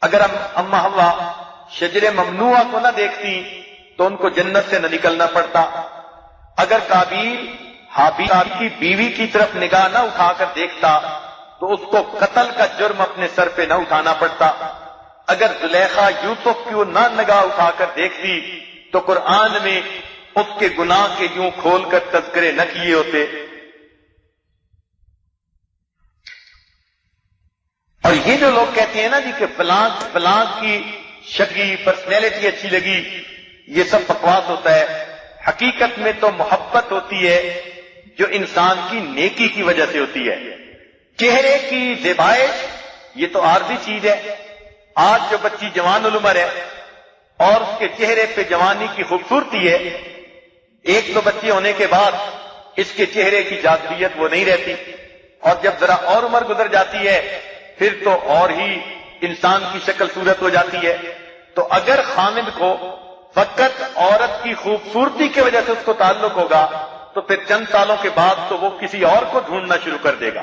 اگر اما حوا شجر ممنوعہ کو نہ دیکھتی تو ان کو جنت سے نہ نکلنا پڑتا۔ اگر قابیل حابیل کی بیوی کی طرف نگاہ نہ اٹھا کر دیکھتا تو اس کو قتل کا جرم اپنے سر پہ نہ اٹھانا پڑتا۔ اگر زلیخا یوسف کی نہ نگاہ اٹھا کر دیکھتی تو قرآن میں اس کے گناہ کے یوں کھول کر تذکرے نہ کیے ہوتے۔ اور یہ جو لوگ کہتے ہیں نا جی کہ فلاں کی شکلی پرسنالٹی اچھی لگی، یہ سب بکواس ہوتا ہے۔ حقیقت میں تو محبت ہوتی ہے جو انسان کی نیکی کی وجہ سے ہوتی ہے۔ چہرے کی زیبائش یہ تو عارضی چیز ہے۔ آج جو بچی جوان العمر ہے اور اس کے چہرے پہ جوانی کی خوبصورتی ہے، ایک دو بچے ہونے کے بعد اس کے چہرے کی جاذبیت وہ نہیں رہتی، اور جب ذرا اور عمر گزر جاتی ہے پھر تو اور ہی انسان کی شکل صورت ہو جاتی ہے۔ تو اگر خامد کو فقط عورت کی خوبصورتی کی وجہ سے اس کو تعلق ہوگا تو پھر چند سالوں کے بعد تو وہ کسی اور کو ڈھونڈنا شروع کر دے گا۔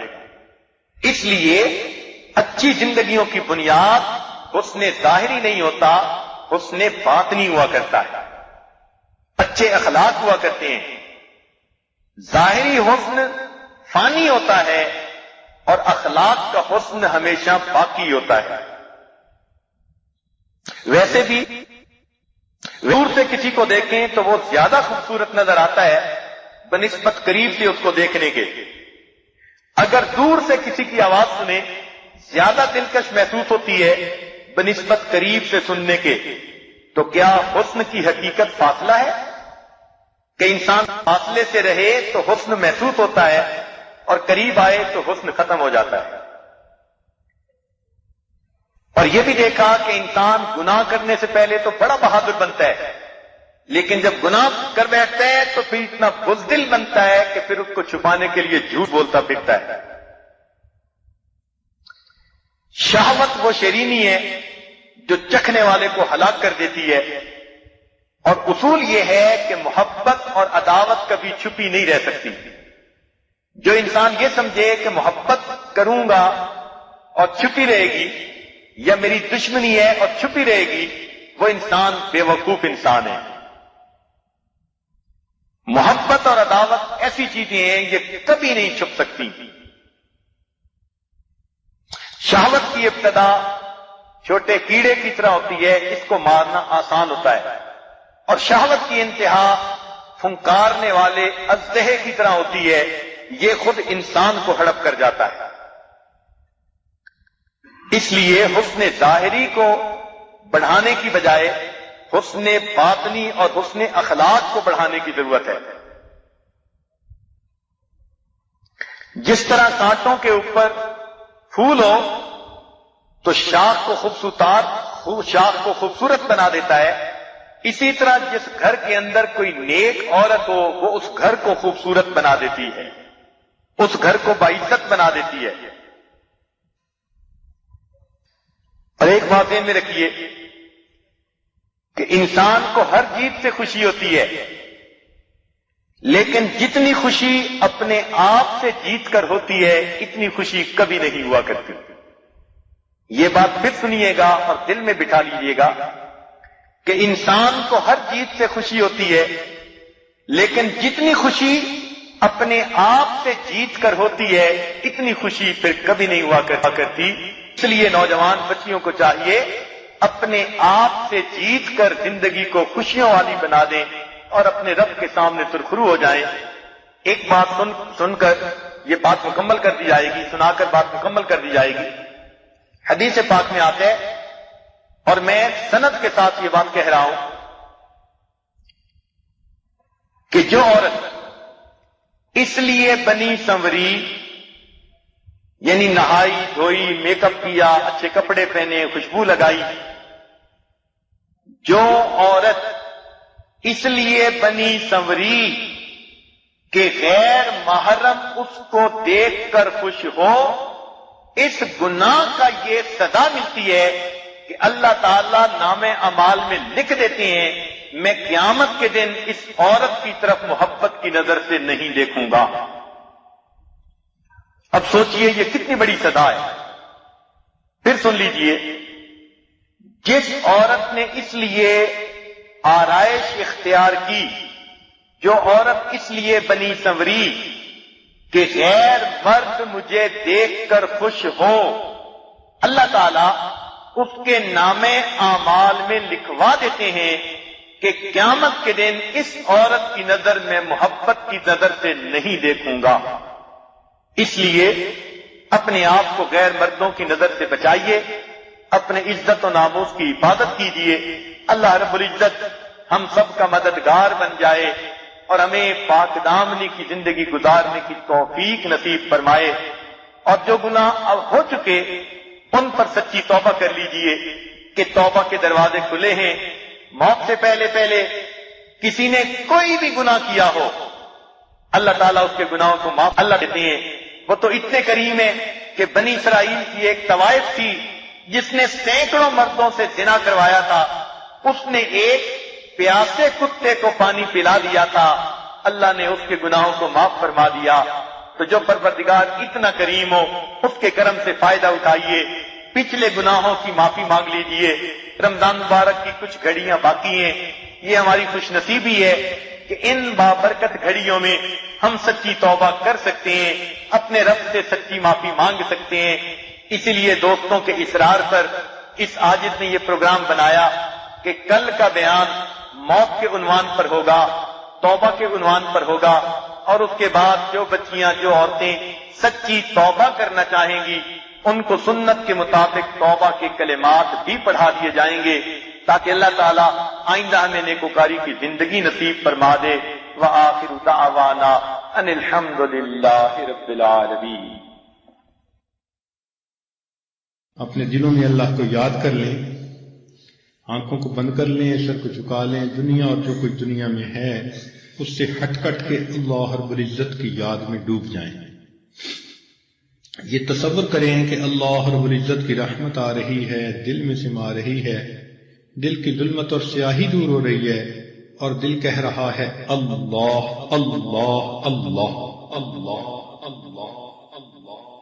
اس لیے اچھی زندگیوں کی بنیاد حسن ظاہری نہیں ہوتا، حسن باطنی ہوا کرتا ہے، اچھے اخلاق ہوا کرتے ہیں۔ ظاہری حسن فانی ہوتا ہے اور اخلاق کا حسن ہمیشہ باقی ہوتا ہے۔ ویسے بھی دور سے کسی کو دیکھیں تو وہ زیادہ خوبصورت نظر آتا ہے بنسبت قریب سے اس کو دیکھنے کے۔ اگر دور سے کسی کی آواز سنیں زیادہ دلکش محسوس ہوتی ہے بنسبت قریب سے سننے کے۔ تو کیا حسن کی حقیقت فاصلہ ہے کہ انسان فاصلے سے رہے تو حسن محسوس ہوتا ہے اور قریب آئے تو حسن ختم ہو جاتا ہے؟ اور یہ بھی دیکھا کہ انسان گناہ کرنے سے پہلے تو بڑا بہادر بنتا ہے، لیکن جب گناہ کر بیٹھتا ہے تو پھر اتنا بزدل بنتا ہے کہ پھر اس کو چھپانے کے لیے جھوٹ بولتا پھرتا ہے۔ شہوت وہ شیرینی ہے جو چکھنے والے کو ہلاک کر دیتی ہے، اور اصول یہ ہے کہ محبت اور عداوت کبھی چھپی نہیں رہ سکتی۔ جو انسان یہ سمجھے کہ محبت کروں گا اور چھپی رہے گی، یا میری دشمنی ہے اور چھپی رہے گی، وہ انسان بے وقوف انسان ہے۔ محبت اور عداوت ایسی چیزیں ہیں یہ کبھی نہیں چھپ سکتی۔ شہوت کی ابتدا چھوٹے کیڑے کی طرح ہوتی ہے، اس کو مارنا آسان ہوتا ہے، اور شہوت کی انتہا پھنکارنے والے اژدہے کی طرح ہوتی ہے، یہ خود انسان کو ہڑپ کر جاتا ہے۔ اس لیے حسن ظاہری کو بڑھانے کی بجائے حسن باطنی اور حسن اخلاق کو بڑھانے کی ضرورت ہے۔ جس طرح کانٹوں کے اوپر پھول ہو تو شاخ کو خوبصورت بنا دیتا ہے، اسی طرح جس گھر کے اندر کوئی نیک عورت ہو وہ اس گھر کو خوبصورت بنا دیتی ہے، اس گھر کو باعزت بنا دیتی ہے۔ اور ایک بات ذہن میں رکھیے کہ انسان کو ہر جیت سے خوشی ہوتی ہے، لیکن جتنی خوشی اپنے آپ سے جیت کر ہوتی ہے اتنی خوشی کبھی نہیں ہوا کرتی۔ یہ بات پھر سنیے گا اور دل میں بٹھا لیجیے گا کہ انسان کو ہر جیت سے خوشی ہوتی ہے، لیکن جتنی خوشی اپنے آپ سے جیت کر ہوتی ہے اتنی خوشی پھر کبھی نہیں ہوا کرتی۔ اس لیے نوجوان بچیوں کو چاہیے اپنے آپ سے جیت کر زندگی کو خوشیوں والی بنا دیں اور اپنے رب کے سامنے سرخرو ہو جائیں۔ ایک بات سن کر یہ بات مکمل کر دی جائے گی، سنا کر بات مکمل کر دی جائے گی۔ حدیث پاک میں آتا ہے، اور میں سند کے ساتھ یہ بات کہہ رہا ہوں کہ جو عورت اس لیے بنی سنوری، یعنی نہائی دھوئی، میک اپ کیا، اچھے کپڑے پہنے، خوشبو لگائی، جو عورت اس لیے بنی سنوری کہ غیر محرم اس کو دیکھ کر خوش ہو، اس گناہ کا یہ سزا ملتی ہے کہ اللہ تعالیٰ نام اعمال میں لکھ دیتے ہیں میں قیامت کے دن اس عورت کی طرف محبت کی نظر سے نہیں دیکھوں گا۔ اب سوچئے یہ کتنی بڑی سزا ہے۔ پھر سن لیجئے، جس عورت نے اس لیے آرائش اختیار کی، جو عورت اس لیے بنی سنوری کہ غیر مرد مجھے دیکھ کر خوش ہو، اللہ تعالیٰ اس کے نام اعمال میں لکھوا دیتے ہیں کہ قیامت کے دن اس عورت کی نظر میں محبت کی نظر سے نہیں دیکھوں گا۔ اس لیے اپنے آپ کو غیر مردوں کی نظر سے بچائیے، اپنے عزت و ناموس کی حفاظت کیجیے۔ اللہ رب العزت ہم سب کا مددگار بن جائے اور ہمیں پاک دامنی کی زندگی گزارنے کی توفیق نصیب فرمائے، اور جو گناہ اب ہو چکے ان پر سچی توبہ کر لیجئے کہ توبہ کے دروازے کھلے ہیں۔ موت سے پہلے پہلے کسی نے کوئی بھی گناہ کیا ہو، اللہ تعالیٰ اس کے گناہوں کو معاف اللہ دیتے ہیں۔ وہ تو اتنے کریم ہیں کہ بنی اسرائیل کی ایک طوائف تھی جس نے سینکڑوں مردوں سے زنا کروایا تھا، اس نے ایک پیاسے کتے کو پانی پلا دیا تھا، اللہ نے اس کے گناہوں کو معاف فرما دیا۔ تو جو پروردگار اتنا کریم ہو اس کے کرم سے فائدہ اٹھائیے، پچھلے گناہوں کی معافی مانگ لیجئے۔ رمضان مبارک کی کچھ گھڑیاں باقی ہیں، یہ ہماری خوش نصیبی ہے کہ ان بابرکت گھڑیوں میں ہم سچی توبہ کر سکتے ہیں، اپنے رب سے سچی معافی مانگ سکتے ہیں۔ اسی لیے دوستوں کے اصرار پر اس عاجز نے یہ پروگرام بنایا کہ کل کا بیان موت کے عنوان پر ہوگا، توبہ کے عنوان پر ہوگا، اور اس کے بعد جو بچیاں جو عورتیں سچی توبہ کرنا چاہیں گی ان کو سنت کے مطابق توبہ کے کلمات بھی پڑھا دیے جائیں گے تاکہ اللہ تعالیٰ آئندہ ہمیں نیکوکاری کی زندگی نصیب فرما دے۔ وآخر دعوانا ان الحمد للہ رب العالمین۔ اپنے دلوں میں اللہ کو یاد کر لیں، آنکھوں کو بند کر لیں، سر کو جھکا لیں، دنیا اور جو کچھ دنیا میں ہے اس سے ہٹ کٹ کے اللہ رب العزت کی یاد میں ڈوب جائیں۔ یہ تصور کریں کہ اللہ رب العزت کی رحمت آ رہی ہے، دل میں سما رہی ہے، دل کی ظلمت اور سیاہی دور ہو رہی ہے، اور دل کہہ رہا ہے اللہ اللہ اللہ اللہ اللہ اللہ اللہ۔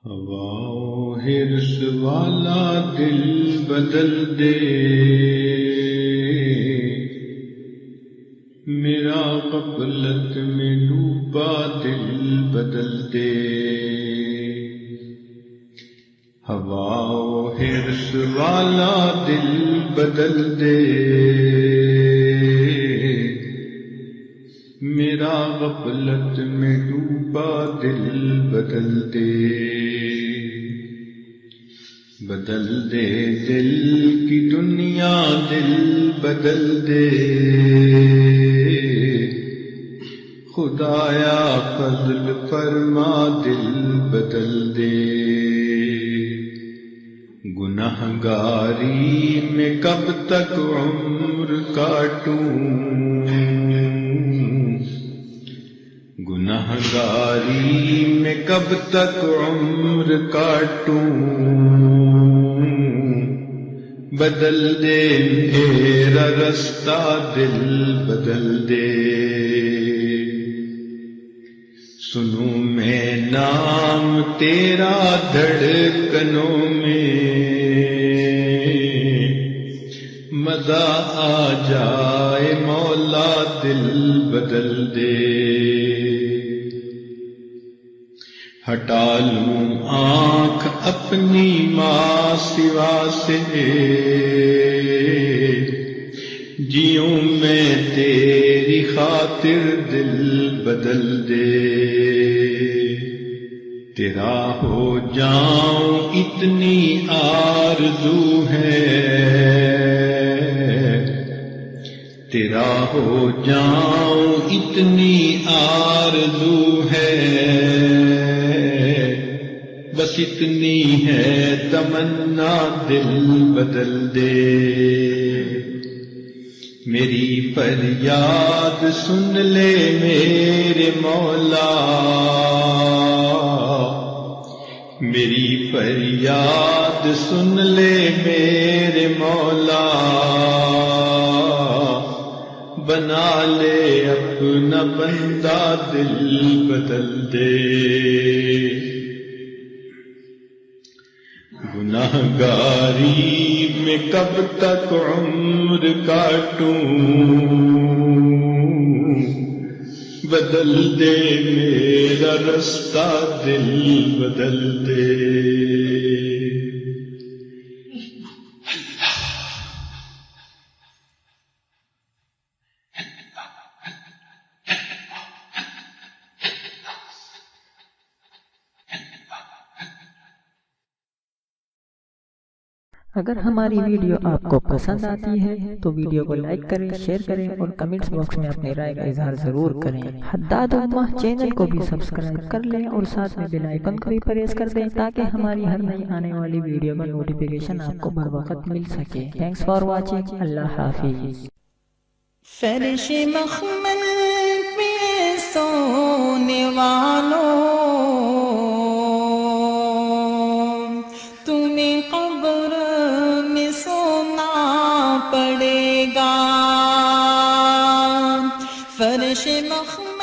ہوا و حرص والا دل بدل دے، میرا غفلت میں ڈوبا دل بدل دے۔ ہوا و حرص والا دل بدل دے، میرا غفلت میں ڈوبا دل بدل دے۔ بدل دے دل کی دنیا دل بدل دے، خدایا فضل فرما دل بدل دے۔ گنہگاری میں کب تک عمر کاٹوں، گنہگاری میں کب تک عمر کاٹوں، بدل دے میرا رستہ دل بدل دے۔ سنوں میں نام تیرا دھڑکنوں میں، مزہ آ جائے مولا دل بدل دے۔ ہٹا لوں آنکھ اپنی ماں سوا سے، جیوں میں تیری خاطر دل بدل دے۔ تیرا ہو جاؤں اتنی آرزو ہے، تیرا ہو جاؤں اتنی آرزو ہے، بس اتنی ہے تمنا دل بدل دے۔ میری فریاد سن لے میرے مولا، میری فریاد سن لے میرے مولا، بنا لے اپنا بندہ دل بدل دے۔ گناہگاری میں کب تک عمر کاٹوں، بدل دے میرا رستہ دل بدل دے۔ اگر ہماری ویڈیو آپ کو پسند آتی ہے تو ویڈیو کو لائک کریں، شیئر کریں اور کمنٹس باکس میں اپنی رائے کا اظہار ضرور کریں۔ حداد امہ چینل کو بھی سبسکرائب کر لیں اور ساتھ میں بیل آئیکن کو بھی پریس کر دیں تاکہ ہماری ہر نئی آنے والی ویڈیو کا نوٹیفیکیشن آپ کو بر وقت مل سکے۔ Thanks for watching. اللہ حافظ۔ فرش مخمل پہ سونے والوں، تمہیں قبر میں سونا پڑے گا۔ فرش مخمل